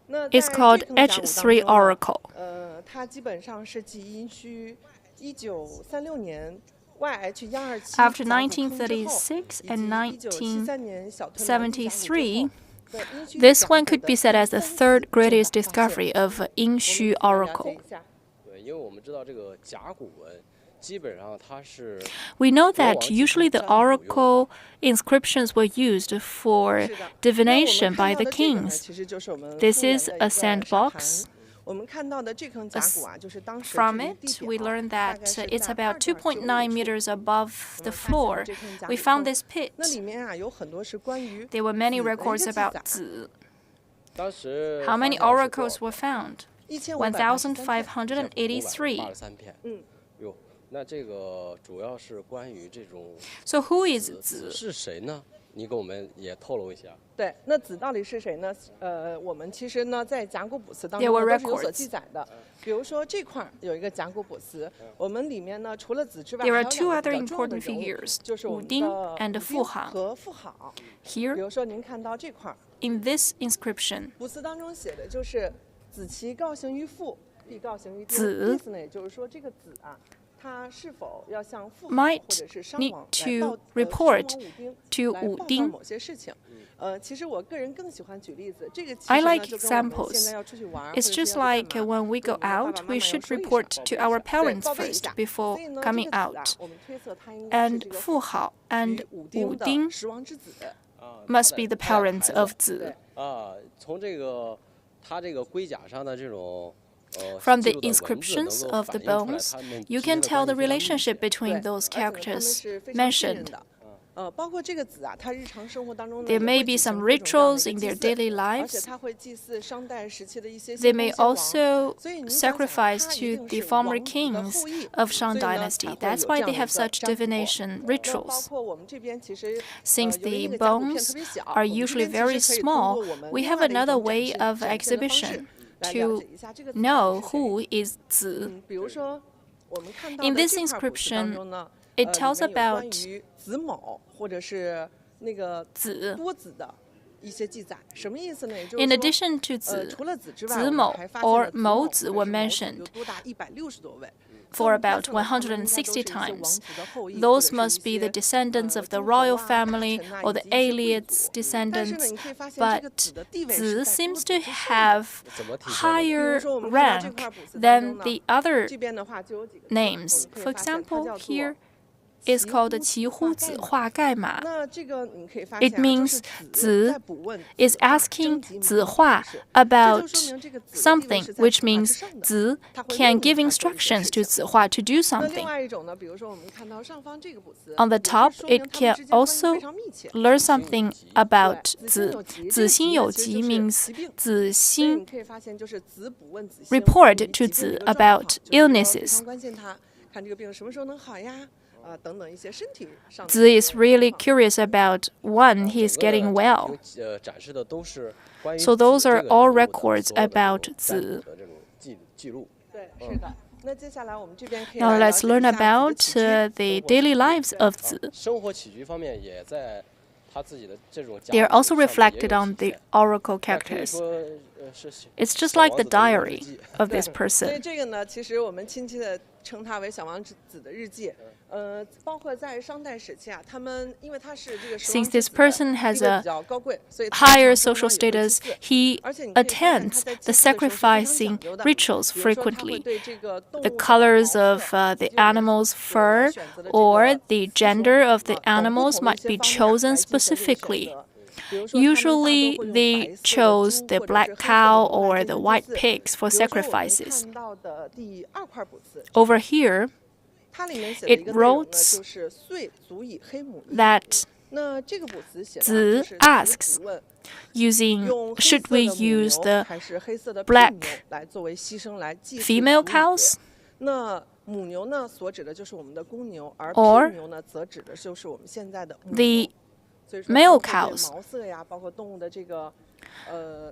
那 It's 在 called 这坑甲骨当 H3 中呢 Oracle. 它基本上是继殷墟1936年 YH127 甲骨 After 坑之后， 1936以 and 及1973年小屯寮地甲骨之后 1973, 的殷墟 this 甲骨 one could 的 be said as the 第三 third 次 greatest 重大发现。 discovery of 我们 Yinxu 一起来了解 Oracle. 一下。对，因为我们知道这个甲骨文基本上它是 We know 国 that 王 usually the 祭祀占卜用的。 oracle inscriptions were used for 是的，那我们 divination 看 by 到 the 的这个呢， kings. 其实就是我们 This 复原 is 的 a 一个沙 sandbox. 盘。我们看到的这坑甲骨啊，就是当时 From 距离 it, 地 we 表 learned 大 that 概是 it's 在 about 2.9 2.9 米处。 meters above 我 the 们发现了 floor. 这坑甲 We 骨 found 坑 this pit. 那里面啊有很多是关于 There were many 子的一个 records 记 about 载。子. 当时 How many 发现是多 oracles 少 were found? 1583片。 1,583. 583片。嗯，哟，那这个主要是关于这种 So who is 子 子? 是谁呢？你给我们也透露一下。对，那子到底是谁呢？我们其实呢在甲骨卜辞当 There 中 were 呢都是有所 records. 记载的。比如说这块儿有一个甲骨卜辞，我们里面呢除了子之外， There 还 are 有 two 2个 other 比较重要的 important 人物， figures, 就是我们 Wu 的 Ding and 武 Fu 丁 Hao. 和妇好。比 Here, 如说您看到这块儿， in this inscription, 卜辞当中写的就是“子其告行于父，必告行于丁”。子意思呢，也就是说这个子啊，他是否要向父好 Might 或者是商 need 王来 to 报 report 商王武丁 to 来 Wu 报告 Ding. 某些事情。其实我个人更喜欢举例子，这个其 I 实呢 like 就跟我们 examples. 现在要出去玩， It's just like when we go out, we should report to our parents first before coming out. 我们推测他应该是 And 这个 Fu Hao and 武 Wu 丁的 Ding 十王之子。must be the parents of 子. 从这个它这个龟甲上的这种 From the 记录的文字 inscriptions 能够 of the 反映出来 bones, 它们 you 之间 can 的 tell the 关系非常密切。 relationship between 对， those 而且呢，他们 characters 是非常信任 mentioned. 的。包括这个子啊，他日常生活当中呢 There 也 may 会 be 举行 some 各种各样的 rituals 一 in 个 their 祭祀 daily 而且 lives. 他会祭祀商代时期的一些 They 先 may 锋先 also 王。所以您想想， sacrifice 他一 to 定 the 是 former 王子的 kings 后裔， of 所 Shang 以呢才 Dynasty. 会 That's 有 why 这 they 样的 have 一个 such 占卜。 divination 那包 rituals. 括我们这边其实 Since 由于 the 那个甲骨片 bones 特别小， are 我们这 usually 边其 very 实可以通 small, 过我们 we 另 have 外的一 another 种 way 展 of 现的方式 exhibition 来了 to 解一下这个子 know 是谁。 who is 子. 比如说我们看到 In 的 this 这块卜辞当 inscription, 中呢， it 里 tells 面有关 about 于子卯或者是那个子。多子的一些记载，什么意思呢？也就是 In 说， addition to 子除了子之外，子我们卯还发现 or 了子卯卯子或者 were 是卯子 mentioned 有多达160多位。 for 我们 about 推测呢他们应该都是一些 160 times. 王子的后裔， Those 或者 must 是 be 一 the 些 descendants of the 诸侯 royal 啊 family 大臣啊 or 以 the 及一些贵 aliens 族。但是呢， descendants, 你可以发现这个 but 子的地位是 子 在多 seems 子 to 之上的。 have 怎么体现的？ higher 比如说我们看到这 rank 块卜辞当中 than 呢， the other 这边的话就有几个字， names. 我们可以 For 发现它 example, 叫做 here is called 骑虎子画盖马. 那这个你可以发现 It means 子在补问 is asking 子画 about something, which means 子 can give instructions to 子画 to do 那另 something. 外一种呢，比如说我们看到上方这个补词 On the top, 说明 it 它 can 们之间关系 also 非常密切。 learn something about 子.子子心心有疾 means 疾病 子所以你心可以发现，就是子补问子心 report 关于 to 疾病子的一个状 about 况，就是说 illnesses. 非常关心他，看这个病什么时候能好呀，等等一些身体上的 子 is really curious about when he is 整个 getting well. 展示的都是关于 So 子 those 这 are 个 all 人物的 records 所有的这 about 种子。占卜的这种记录。对，是的。那接下来我们这边可以 Now 来了 let's 解 learn 一下子的 about 起居 the daily lives of 子. 生活起居方面也在他自己的这种甲 They are 骨 also 上面也 reflected 有 on 体 the 现 oracle 那可以 characters. 说是 It's just 小 like 王 the 子的一个日 diary 记 of this 所以 person. 这个呢，其实我们亲切的称它为小王子的日记。包括在商代时期啊，他们因为他是这个十王 Since 之 this 子的 person has 地位 a 比较高贵，所以他 higher 常 social 常也会 status, 祭祀 he 而且你可以发现他 attends 在 the 祭祀的时候是非常讲 sacrificing 究的 rituals 比如说他会 frequently. 对这个动 The 物的 colors 毛 of 色 the 以及我们 animal's 所 fur 选择的这 or 个 the 丝 gender 绒 of the 等不 animals 同的一 might 些 be 方面 chosen 来进行这个选 specifically. 择。比如说他们大多 Usually, 会用 they 白色的 chose 猪 the 或者是 black 黑色的 cow 牛来 or 进 the 行 white 祭祀 pigs for 比如说我们 sacrifices. 看到的第2块卜辞， Over here, 它里面写的 it 一个内容呢， wrote 就是岁足以黑母衣。 that 那这个卜辞写的啊 子 就是 asks 子问 using 用黑 should 色 we 的母 use 牛 the 还是黑色的 black 牦牛来作为牺牲来祭祀 female 子女和 cows 那母牛呢，所指的就是我们的公牛，而 or 牦牛呢，则指的就是我们现在的母 the 牛。所以说 male 它会对 cows. 毛色呀，包括动物的这个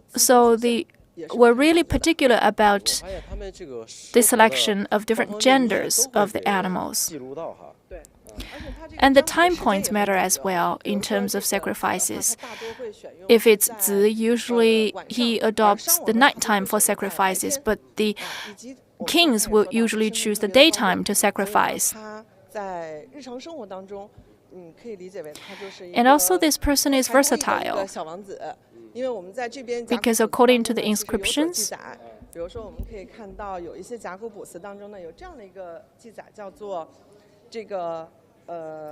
姿 So 色 they 也是 were 很 really 讲究的 particular 我 about 发现他们这个 the 生活的 selection of 方 different 方面面 genders 都会 of the 被 animals. 记录到哈。对，而且它这个 And the 占卜 time 的时 points 间也 matter 很 as 重要 well 比如 in 说 terms 这 of 个子的话 sacrifices. 它大多会选用 If it's 在 zi, usually 晚 he 上，而 adopts 商王 the 呢，他们 nighttime 会 for 选在白 sacrifices, 天 but the 以及我们刚才 kings 也 will 说到 usually 生命 choose 特 the 别高贵 daytime to 所以呢 sacrifice. 他在日常生活当中，可以理解为他就是一 And also, 个 this person is 才多艺的一 versatile 个小王子。因为我们在这边 because 甲骨 according 卜 to 辞 the 当中呢，其实有所 inscriptions 记载，比如说我们可以看到有一些甲骨卜辞当中呢，有这样的一个记载，叫做这个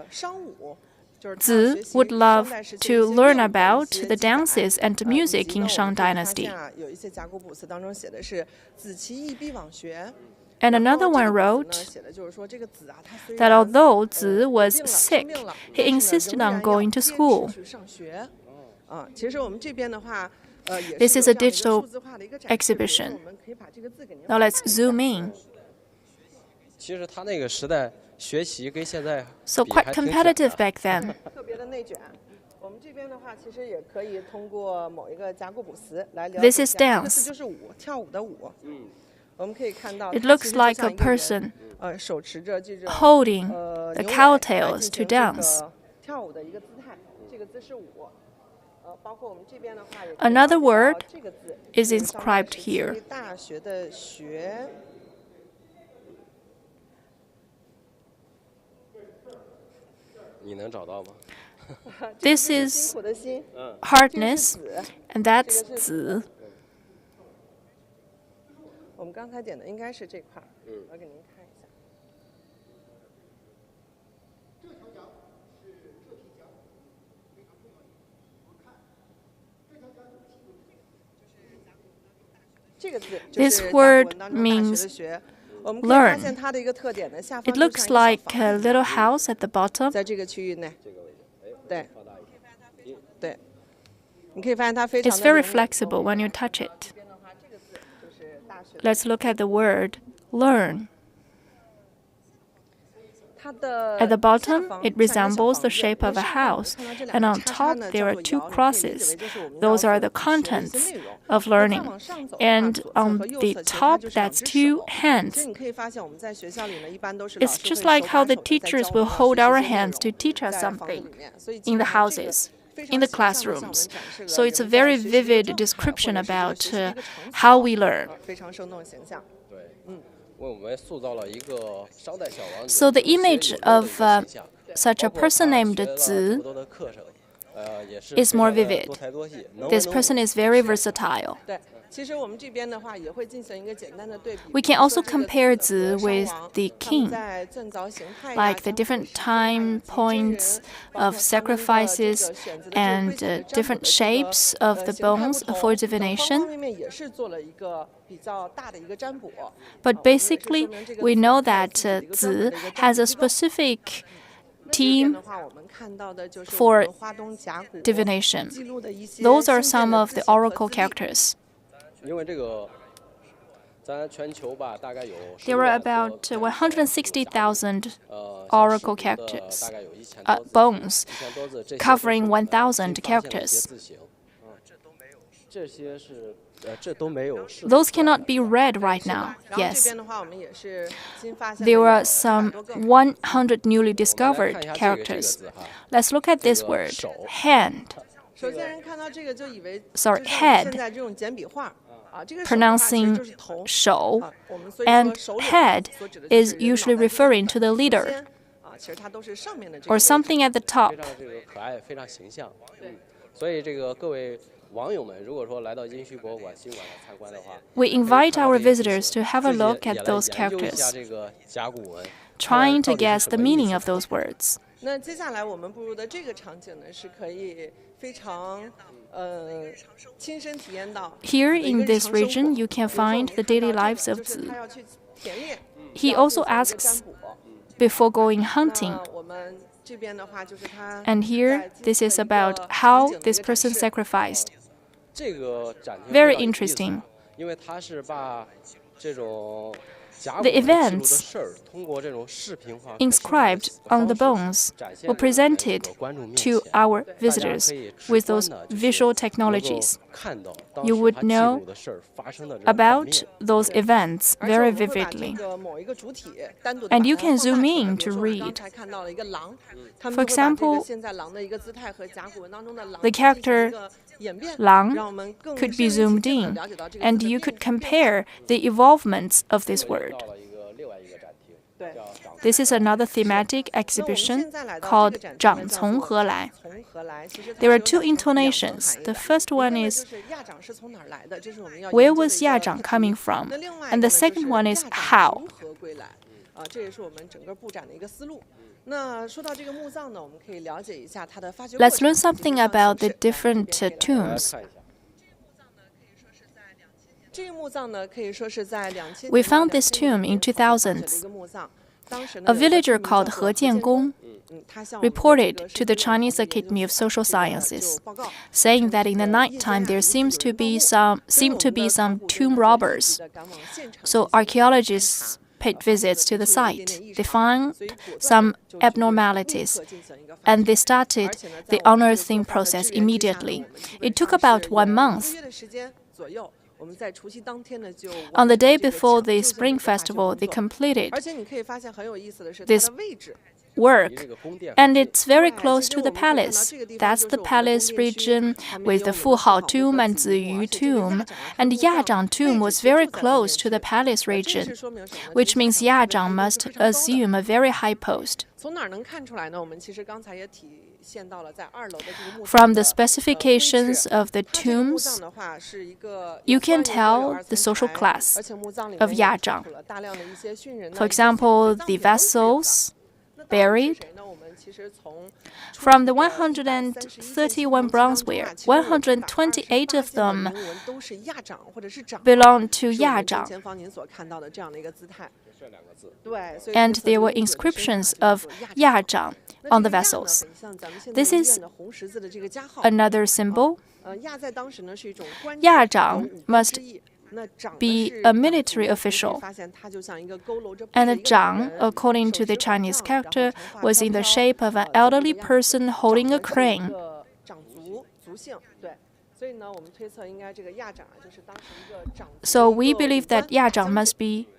商舞。就是他 Zi 学习 would 商 love 代时期 to 一些 learn 乐舞的一 about 些 the 记载 dances and 以 music 及 in 呢，我 Shang 们可以发 Dynasty. 现啊，有一些甲骨卜辞当中写的是子其义必往学。 And 然后 another 这 one 个卜辞呢 wrote 写的就是说这个子啊，他虽 that 然 although Zi 有 was 病了 sick, 生病了 he 但是呢 insisted 仍然 on 要 going to 坚持 school. 去上学。其实我们这边的话，也 This 是 is 有 a 这样的一个 digital 数字化的一个展示。比如说 exhibition. 我们可以把这个字给您 Now 放 let's 大一下 zoom in. 其实他那个时代学习跟现在 So 比 quite 还挺卷 competitive 的。 back then. 特别的内卷。我们这边的话，其实也可以通过某一个甲骨卜辞来了解一 This is 下。这个字 dance. 就是舞，跳舞的舞。我们可以看到， It 它 looks 其实就 like 像 a 一个人 person 手持着这种 holding 牛 the 尾 cow 来 tails 进 to 行这 dance. 个跳舞的一个姿态，这个姿是舞。包括我们这边的话，也可以 Another 了解到 word 这个字 is 是上代 inscribed 时期 here. 大学的学。你能找到吗？ This 辛 is 苦的辛，这个是 hardness, 子。 and that's zi. 我们刚才点的应该是这块儿，我给您看一下。这个字就 This 是甲骨 word 文当中大学 means 的学。我们可以发 learn. 现它的一个特点呢，下 It 方就 looks 像一个小 like 房 a 子， little house at the bottom. 在这个区域内，这个位置，哎，对放大一点。对，你可以发现它非常 It's 的 very 灵活 flexible when you touch it. 这边的话，这个字就是大学的 Let's look at the word learn. 它的 At the 下 bottom, 方 it 像一个小 resembles 房 the 子 shape of 那 a 上方我们 house, 看到这 and 两 on 个叉叉 top 呢 there 叫 are 做 two 爻，你可以理解 crosses. 为就是我们 Those 要 are 所 the 学的一些 contents 内容。 of 那再 learning. 往上走的话， And 左侧 on 和右 the 侧其实它 top, 就是两 that's 只 two 手。其 hands. 实你可以发现，我们在学校里呢，一般都是老 It's 师 just 会 like 手 how 把 the 手的在 teachers 教 will 我们要 hold 学 our 习的内 hands 容 to teach us 在房子 something 里面。所以 in 基 the 本上这个 houses, 非 in 常 the 形象地向我们 classrooms. 展示了 So 人 it's a 们在 very 学习的 vivid 状态， description 或者是说 about 学习的一个场景 how we learn. 非常生动形象。对，为我们塑造了一个商代小王子 So the 有血有 image 肉的一 of 个形象 such a 包括 person 他 named 学了这 Zi 么多的课程，也是 is 非 more 常的 vivid. 多才多艺，能文 This 能武 person is very versatile. 对，其实我们这边的话也会进行一个简单的对比。 We can also compare Zi with the king, 在建凿形态 like the different time points of sacrifices and different shapes of the bones for divination. 方面也是做了一个比较大的一个占卜。 But basically, we know that Zi has a specific team for divination. Those are some of the oracle characters. 因为这个，咱全球吧，大概有 There are about 160,000 oracle characters, 大概有1000多字 bones, 1000多字，这些 covering 1,000 发现了一些 characters. 字形，这些是这都没有。 Those cannot be read right now. 然后这 Yes. 边的话，我们也是新发现 There 了 are some 100 newly discovered characters. Let's look at this word, hand. 首先人看到这个就以为 Sorry, 就是 head. 现在这种简笔画啊，这个手的话其实 Pronouncing 就是头 shou, 啊，我们所以 and 说首领 head 所指的 is 就是 usually 脑袋 referring to the leader 肩啊，其实它都是上面的这个 or 位置 something at the top. 非常这个可爱，非常形象。所以这个各位网友们，如果说来到殷墟博物馆新馆来参观的话， We invite our visitors to have a look 自己也 at 来 those 研究一下 characters, 这个甲骨文， trying to 到底是 guess 什 the 么意 meaning 思 of those words. 那接下来我们步入的这个场景呢，是可以非常亲身体验到 Here 一个 in 日 this 常生活 region, you can 比如说我 find 们 the 看到 daily 这 lives 个 of 就是 Zi. 他要去田猎， He 要 also 进行一个 asks 占卜。 before going hunting. 那我们这边的话就是他 And here, 在 this 进 is 行一个 about 场 how 景的一 this 个展 person 示 sacrificed. 这个展厅 Very 非常有意思 interesting. 因为它是把这种甲骨 The 文记录的 events 事儿，通过这种视频化、 Inscribed on the bones were presented to our visitors with those visual technologies. You would know about those events 而且 very 我们会把这 vividly. 个某一个主体单独 And 地 you 把它 can 放大 zoom 出来 in 比 to 如说我们刚 read. 才看到了一个狼，他 For 们就会把这个 example, 现在狼的一个姿态和甲骨文当中的狼 the 进行一 character 个演变， Lang 让我们更 could 身 be 临 zoomed 其境地 in, 了解到这个 and 字的 you 变 could compare the evolvements of this word. 到了另外一个展厅，对。 叫掌 This is another thematic 那我们 exhibition 现在来到 called 这个展厅呢，掌叫从做何来。从何来？其实它 There are 是有 two 两层 intonations. 含义 The 的 first 一个 one 呢 is 就是亚掌是从哪儿来的，这是我们要 where 研究的 was 一个 Yajang 课题 coming from? 那另外 And 一 the 个呢，就 second 是 one is 亚掌 how. 从何归来？这也是我们整个布展的一个思路。那说到这个墓葬呢，我们可以了解一下它的发掘过 Let's 程 learn 以及墓 something 葬 about 形 the 式。 different 大家 tombs. 看一下。这个墓葬呢，可以说是在2000 We 年到 found this 2006 tomb in 年所发掘的 2000s. 一个墓葬。当时呢 A 有一个 villager 居民 called 叫做 He Jiangong 他向我们的这 reported 个 to 世 the 界文化 Chinese 研究 Academy of 所 Social 这个 Sciences, 就报告 saying that in the 称这个 nighttime 夜间 there 疑似 seems 有 to 人 be 盗墓 some 所以 seem 我 to 们 be 的 some 考古队 tomb 呢就立即 robbers. 地赶往现场 So 进行 archaeologists 调 paid 查 visits to the 发现 site. 出有一点 They 异常， found 所以果断 some 地就指定立 abnormalities, 刻进行一个发 and 掘 they started 而且呢， the 在我们这个 unearthing 做饭的 process 支援之下呢， immediately. 我们基本 It took 上 about 是 1用 month. 1个月的时间左右，我们在除夕当天呢就 On the 完成 day 这个 before 抢 the 救性的 Spring 一个发掘 Festival, 工 they 作 completed 而且你可以发现很有意思的是它 this 的位置。 work, 这个宫殿 and it's very 对， close 其实 to 我 the 们可以看到 palace. 这个地方 That's 就 the 是我们的 palace 宫殿区 region 还没 with 有 the 我们 Fu 的 Hao 好 tomb 墓 and 子墓， Ziyu 而且这个 tomb, 亚长啊 and 墓葬 Yajang 位 tomb 置 was 其实 very 就在后面 close to the 去 palace 这 region, 是说明什么呢？ which 这个 means 亚长 Yajang 它的位置 must 是非常高的。 assume a very high post. 从哪儿能看出来呢？我们其实刚才也体现到了，在2楼的这个墓葬 From the 的徽 specifications 制 of the 它这个墓葬 tombs, 的话是一个 you 有 can 官员或有 tell 二 the 层 social 台 class 而且墓葬里 of 面也 Yajang. 出土了大量的一些殉人的 For 一些 example, 葬 the 品都是有的 vessels 那到底是 buried 谁呢？我们其实从 from the 131 131 bronzeware, 128 of them 铭文都是亚长或者是长 belong to 是我们正 Yajang, 前方您所看到的这样的一个姿态。这两个字。对，所以 and 这个 there were 铭文本身 inscriptions 它就 of 叫做亚长 Yajang 那 on 这 the 个亚呢 vessels. 很像咱们现在 This 医 is 院的红十字的这个加号。 Another symbol, 亚在当时呢是一种官职，亚长有武功 must 之意。那长呢 be 是 a 长 military 你可以 official. 发现它就像一个佝偻着背 And 的 a 一个老 Zhang, 人， according 手 to the 持宝 Chinese 杖，然后 character, 长发 was 飘 in the 飘 shape of an 这个 elderly 样子 person holding 长 a 的是一 crane. 个长族姓，对。所以呢，我们推测应该这个亚长啊，就是当时一个长族的 So 一 we 个 believe 武官 that Yajang 将 must 军。 be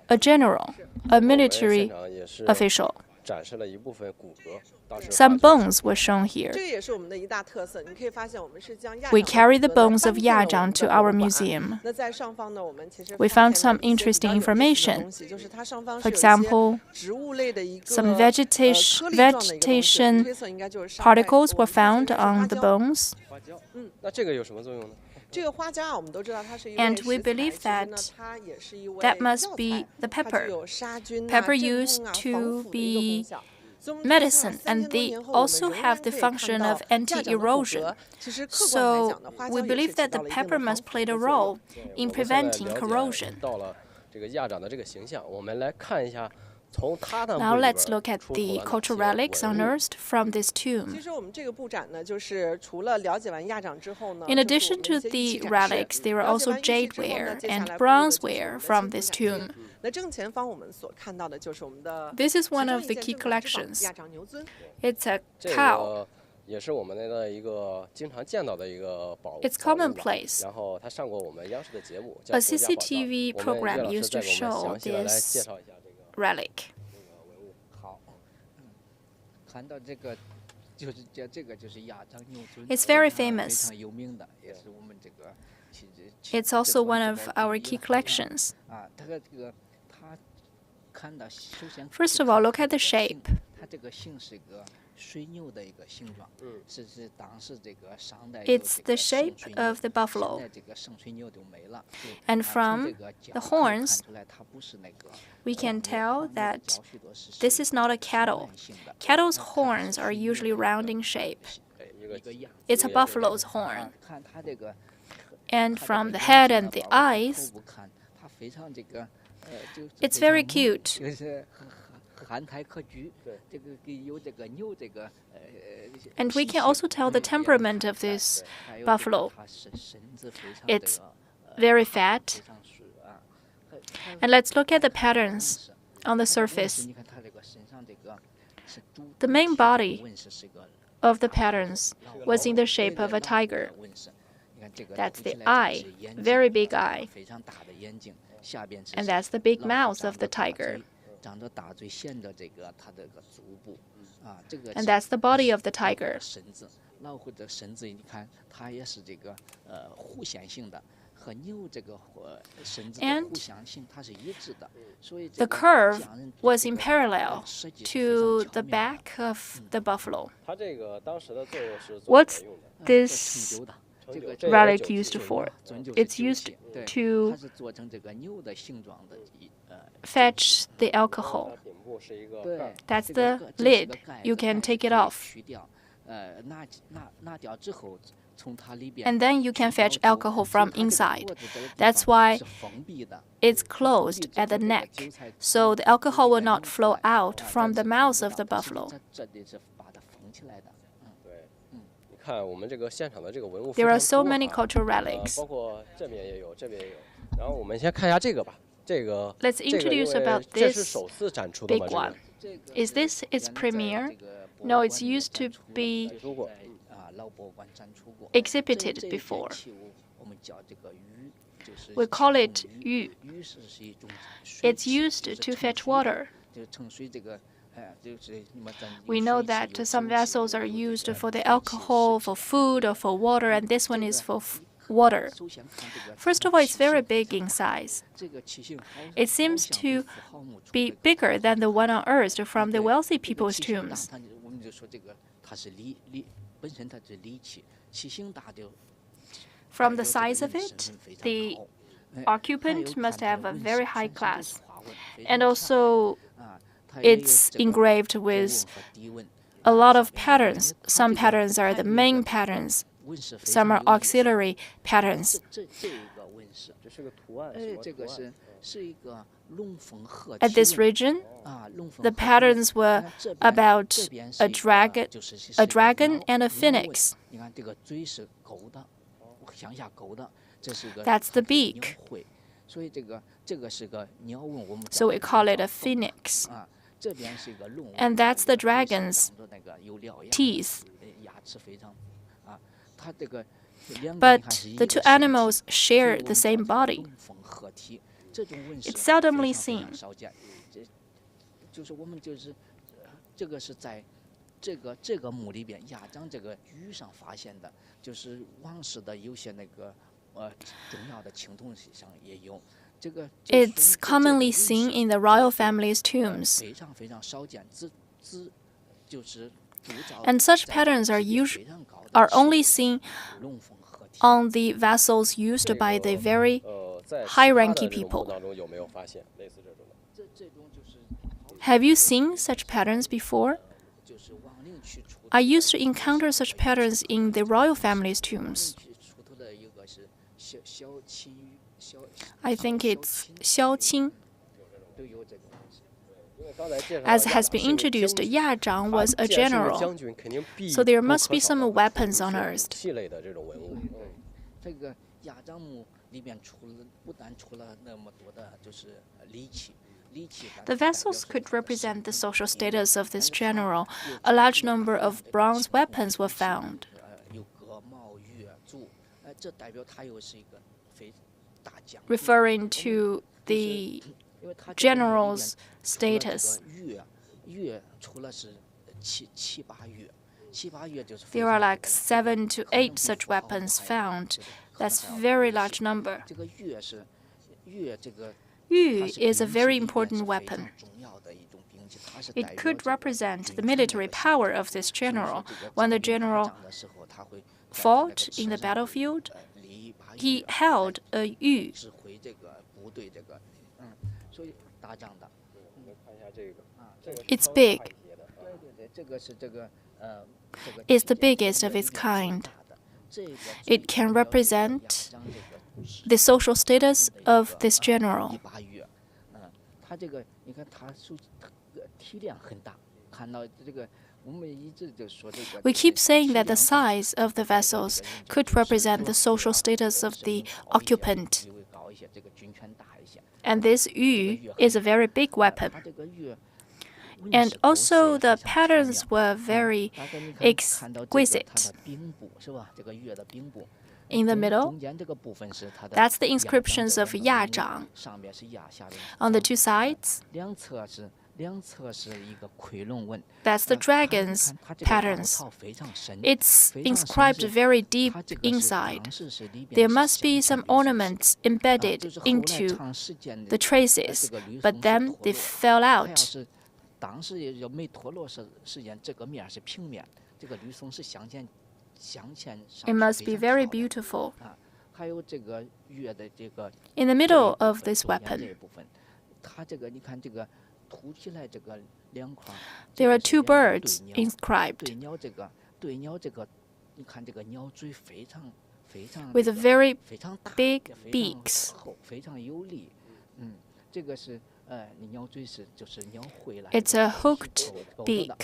a general, a 我们现 military 场也是 official. 展示了一部分骨骼，当时 Some 发掘 bones were shown here. 这也是我们的一大特色。你可以发现，我们是将亚 We 长的 carry the 骨骼呢 bones of 搬进了我们 Yajang 的 to 博 our 物馆 museum. 那在上方呢，我们其实 We 发 found 现了 some 一些比 interesting 较有意思的 information. 东西，就是它上方是 For 有一些 example, 植物类的一个 some 颗 vegetation 粒状的一个东西， vegetation 推测应该就是上代 particles 我 were 们之前 found 应该是花 on the 椒 bones. 花椒。那这个有什么作用呢？这个花甲我们都知道它是一 And 位 we 食材， believe 其实呢 that 它也是一位 that must 药 be 材， the 它 pepper. 具有杀菌 Pepper 镇 used 痛 to 防腐的一个功 be 效。所以我们看下 medicine, 3000 and 多 they 年后，我们 also 仍 have 然 the 可以看 function 到 of 亚长的骨 anti-erosion. 骼。其实客观来 So 讲呢，花 we 椒也是 believe 起 that 到 the 了一定 pepper 的防 must 腐 play 的 a 作用。 role 对 in 我们现在 preventing 了解 corrosion. 到了这个亚长的这个形象，我们来看一下从他的 Now 墓里 let's 边 look at 出土 the 了哪 cultural 些 relics 文物。 unearthed from this 其 tomb. 实我们这个布展呢，就是除了了解完亚长之后呢， In 就是我 addition 们 to 一些玉器 the 展示。 relics, there are 了解 also 完玉器 jade 之后呢， ware 接下 and 来步入的 bronze 就是我 ware 们的 from 清 this 楚展 tomb. 厅。那正前方我们所看到的就是我们的 This is 其 one 中 of 一 the 件 key 珍宝之宝 collections. 亚长牛尊。 It's a 这 cow. 个也是我们的一个经常见到的一个宝 It's 宝物吧 commonplace. 然后它上过我们央视的节目，叫 A 国家宝藏。 CCTV 我们 program 岳老师 used 再 to 给我们 show 详细的来介 this 绍一下这个 relic. 文物。好，看到这个就是这个就是亚长牛尊， It's very 非 famous. 常有名的，也是我们这个其实 It's also one of our key collections. 啊，它看到首先 First of all, look at the shape. 它这个形是个水牛的一个形状，是当时这个商代 It's the shape of the buffalo. 现在这个圣水牛都没了。 And 啊 from 从这个角 the 可以 horns, 看出来它不是那个 we can 牛 tell 牛 that 角许多是 this is not a cattle. 圆形的 Cattle's 啊它是 horns are 水牛 usually 的 round in shape. 哎，一个一个样子 It's a 一个样子 buffalo's 啊 horn. 看它这个 And 它这 from 个 the 眼 head 睛 and the 呢，包括 eyes, 头部看，它非常这个就 it's 非常 very 萌 cute. 就是憨态可掬，对这个有这个牛这个 And we 脾 can 气 also tell the 也 temperament of this 还有这个 buffalo. 它身子非常 It's 这个 very 非 fat. 常是啊， And let's look at the patterns on the surface. 你看它这个身上这个是主 The main 体 body 纹饰是个 of the patterns was in the shape of a 老虎 tiger. 的纹饰，你看这个 That's 凸 the 起来这个 eye, 是眼睛 very big eye. 非常大的眼睛，下边是 And that's the big 老虎 mouth 长 of the 着大 tiger. 嘴长着大嘴显得这个它这个足部啊，这个 And 是 that's the body of the 老虎的 tiger. 身子，老虎的身子，你看它也是这个弧线性的，和牛这个身子的 And 弧线性它是一致的，所以 The 这个 curve 匠人 was 这 in 个 parallel 设计得 to 非常巧 the 妙的 back of the buffalo. 它这个当时的作用是做 What's 什么用的？做 this 成酒的，成这个酒这也是 relic 酒 used 器 for? 准就是 It's 酒 used 器对 to 它是做成这个牛的形状的fetch the 它 alcohol. 顶部是一个对盖儿， That's 这 the 个这是个 lid. 盖 You 子 can 盖 take 子 it 可以 off. 去掉，拿掉之后，从它里边 And then you can 去掉 fetch 之后 alcohol 其实 from 它这个 inside. 脖子这个地 That's 方 why 是封闭的 It's closed at the neck, so the alcohol will not flow out from the mouth of the buffalo. 这里是把它封起来的。对，你看我们这个现场的这个文物 There are 非 so 常多 many 啊 cultural relics. 包括这边也有，这边也有。然后我们先看一下这个吧，这个 Let's 这个因 introduce 为 about 这是 this 首次展出的 big 嘛， one. 这个 Is this its 原来在 premiere? 这个博物 No, 馆 it's 里面 used to 展出 be 展出过。老博物馆展出过 exhibited 这 before. 件器物我们叫这个鱼，就是 We call 盛 it 鱼 yu. 鱼是一种水 It's 器 used 就是 to 盛 fetch 水 water. 就是盛水这个，就是你们咱 We 有 know 水器 that 有 some 酒器 vessels are 有 used 这个 for the 酒器 alcohol, 食 for 器 food, or for water, and this one is for water. 首先看这个 First of all, it's 器 very 型 big in size. 这个器型好 It 好 seems 像比 to 富豪墓出 be 这个 bigger than the one unearthed from the 对 wealthy 这个 people's 器型大 tombs. 它我们就说这个它是本身它是礼器，器型大就 From 代 the 表这个 size of 人 it, 身份非常 the 高哎 occupant 它有 must 看 have 它 a 纹 very 饰 high 全身都 class. 是花纹非 And 常 also, 啊它也有 it's 这个 engraved 中 with 纹和低纹 a lot of 上边 patterns. 它 Some 这个 patterns are 它 the 有一 main 个 patterns, 纹饰非 some 常 are 有意思 auxiliary patterns. 这一个纹饰，这是个图案，什哎，么图案这个是一个龙凤合 At 体 this 纹 region, 啊，龙凤 the 合体纹 patterns were 这边 about 这边 a 是一个 dragon, 就是是 a 一个 dragon 鸟 and a 鸟纹 phoenix. 你看这个嘴是勾的，向下勾的，这是个 That's 它 the 是 beak. 鸟喙，所以这个是个鸟纹，我们 So 叫 we call it a 鸟凤 phoenix. 啊，这边是一个龙纹 And that's the 这个嘴上 dragon's 长着那个有獠牙的 teeth. 牙齿非常啊，它这个两个你 But 看是一 the 个 two 身体 animals 所以 share 我 the 们 same 叫做 body. 龙凤合体，这种纹饰 It's seldomly 非常 seen. 少见。就是我们这个是在这个墓里边亚长这个玉上发现的，就是王室的有些那个重要的青铜器上也有。这个 It's commonly seen in the royal family's tombs. 非常非常少见，就是铸造 And such 在 patterns are 级别 usually 非常高的 are 是 only seen 龙凤合体 on the vessels used by the very 在 high-ranking 其他的这种墓 people. 当中有没有发现类似这种的？这种就是 Have you seen such patterns before? 就是亡灵区出 I used to encounter such patterns in the royal family's tombs. 出土的一个是小青小 I think it's Xiao Qing. 都有这个东西。 因为刚才介绍 As 到 has been 亚长是个 introduced, 将军 Ya Zhang 他 was a 既然是个 general, 将军肯定必 so there 不 must 可 be 少 some 的 weapons 出土一些 unearthed. 器类的这种文物。这个亚章墓里面不但出了那么多的就是礼器。 The vessels could represent the social status of this general. A large number of bronze weapons were found. 有戈矛钺柱，这代表他又是一个非大将军。 Referring to the 因为他这个墓里面 general's 除了这个 status. 钺除了是七八钺就是非 There are 常 like 7 to 8 such weapons found. That's very large number. 这个钺是钺这个。 Yu is a very important weapon. 重要的一种兵器，它是 It 代表 could 这个 represent 军 the 权的 military 一个 power 象 of this 征。所以说 general. 这个 When the 将军打 general 仗的时候，他会在那 fought 个 in the 车上 battlefield, 立一把 he 钺 held a yu. 指挥这个部队，这个所以打仗的。 我们看一下这个，这个 It's 是稍微 big. 大一些的。对，这个是这个这个 It's the 旗舰 biggest of its 这个最 kind. 大的这个 It can 最代表这个 represent 亚章这个是 The social status 的一 of 个 this 一 general. 把钺，它这个你看它体量很大，看到这个我们一直就说这个。 We keep saying that the size of the vessels could represent the social status of the occupant. 地位高一些，这个军权大一些。 And this yu is a very big weapon. 它这个钺 And also the patterns were very 大概你看到这个 exquisite. 它的柄部是吧？这个钺的柄部。 In the middle, 中间这个部分是它的 that's the 亚章 inscriptions 这 of 个 Ya 名 Zhang. 上面是亚，下面是 On the two sides, 两侧是一个夔龙纹。 that's the 它你 dragon's 看它这个凹 patterns. 槽非常深 It's 非常深 inscribed 是 very deep 它这个是 inside. 当时是里边 There 是 must be 镶嵌 some 绿松石 ornaments 就 embedded 是后来 into 长时间的 the traces, 这个绿 but 松石 then 脱 they 落 fell 它要 out. 是当时也就没脱落时间，这个面是平面，这个绿松石镶嵌上 It must 去 be 非 very 常漂亮 beautiful. 还有这个钺的这个 In the 这一 middle 部 of 分 this 中间这 weapon, 一部分，它这个你看这个凸起来这个两块， there are 这 two 个是两个 birds 对鸟 inscribed 对鸟这个，你看这个鸟嘴非常 with very 非常大 big 也非常 beaks. 厚，非常有力。这个是鸟嘴就是鸟喙来。 It's a hooked 狗的 beak.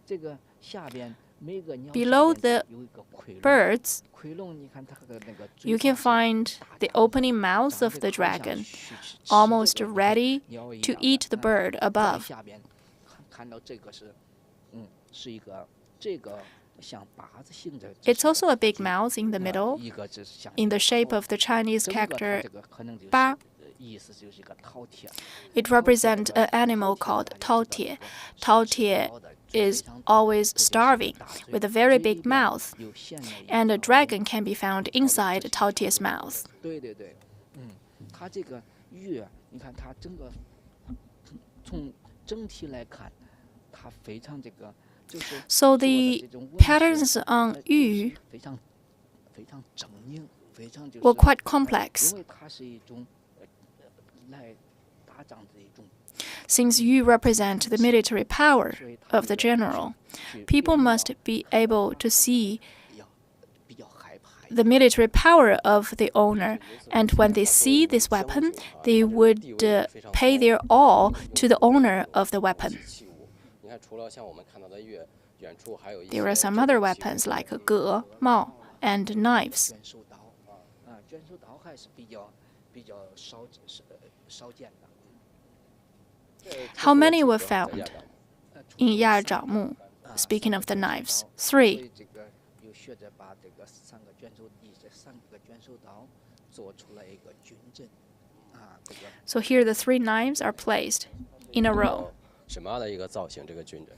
这个下边每个鸟 Below 下边 the 有一个夔龙。 Birds, 夔龙，你看它的那个嘴 you 巴 can 是 find the opening mouth of the dragon, almost ready to eat the bird 在 above. 下边看到这个是一个这个像八字形的。 It's also a big mouth in the middle, 一个就是像 in the shape of the Chinese 整个它 character 这个可能就是 ba. 意思就是一个饕餮。 It represents an animal called 饕餮. 饕餮is always starving, with a very big mouth, and a dragon can be found inside 饕餮's mouth. 对，它这个钺，你看它整个从整体来看，它非常这个就是 So 做的 the 这种纹饰 patterns on 玉非常狰狞，非常就是 were quite complex. 因为它是一种来打仗的一种。 Since you represent the military power of the general, people must be able to see 比较害怕。 the military power of the owner, and when they see this weapon, they would pay their all to the owner of the weapon. 器物，你看，除了像我们看到的钺，远处还有一些 There are some 这 other 个器物 weapons like 戈、帽 and knives. 卷手刀卷手刀还是比较少见的。 How many were 在亚 found 长 in 亚长墓? Speaking of the knives, 所 3. 以这个有学者把这个3个卷手刀做出了一个军阵这个 So here the 3 knives are placed in a row. 什么样的一个造型？这个军阵？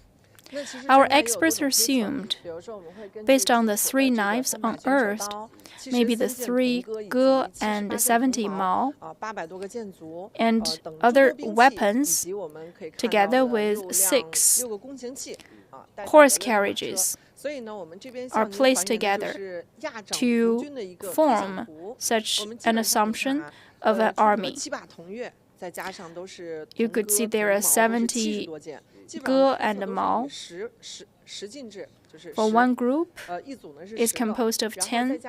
那其实 Our 现在也有多 experts 种推测 assumed, 比如说我们会根据 based on the 基础 3 的这个 knives 三把卷手 unearthed, 刀其实 maybe the 三件 3 铜戈以及戈 78 and 件 70 铜 mao 800多个箭镞 and 等诸 other 多兵器 weapons 以及我们可以看到 together 的 with 6 6个工行器带 horse 着的马车 carriages. are placed together to form such an assumption of an army. You could see there are 70 Ge and Mao. For one group, is composed of 10,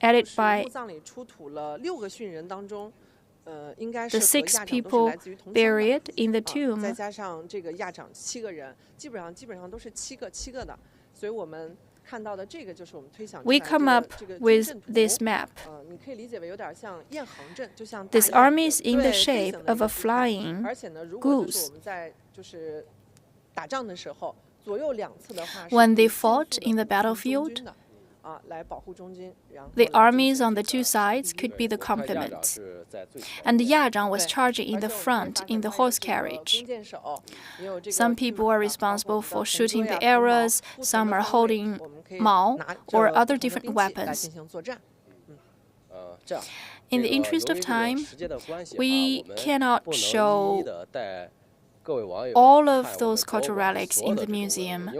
added by the 6 people buried in the tomb. We come up with this map. This army is in the shape of a flying goose. When they fought in the battlefield, the armies on the 2 sides could be the complement. And Yazhang was charging in the front in the horse carriage. Some people are responsible for shooting the arrows, some are holding Mao or other different weapons. In the interest of time, we cannot show all of those cultural relics in the museum.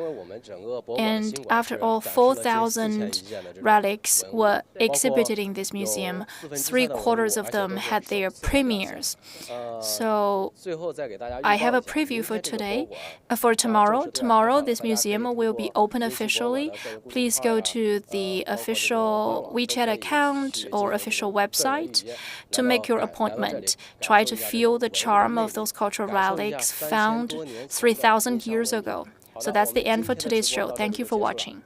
And after all, 4,000 relics were exhibited in this museum. 3/4 of them had their premieres. So I have a preview for today. For tomorrow. Tomorrow, this museum will be open officially. Please go to the official WeChat account or official website to make your appointment. Try to feel the charm of those cultural relics found 3,000 years ago. So that's the end for today's show. Thank you for watching.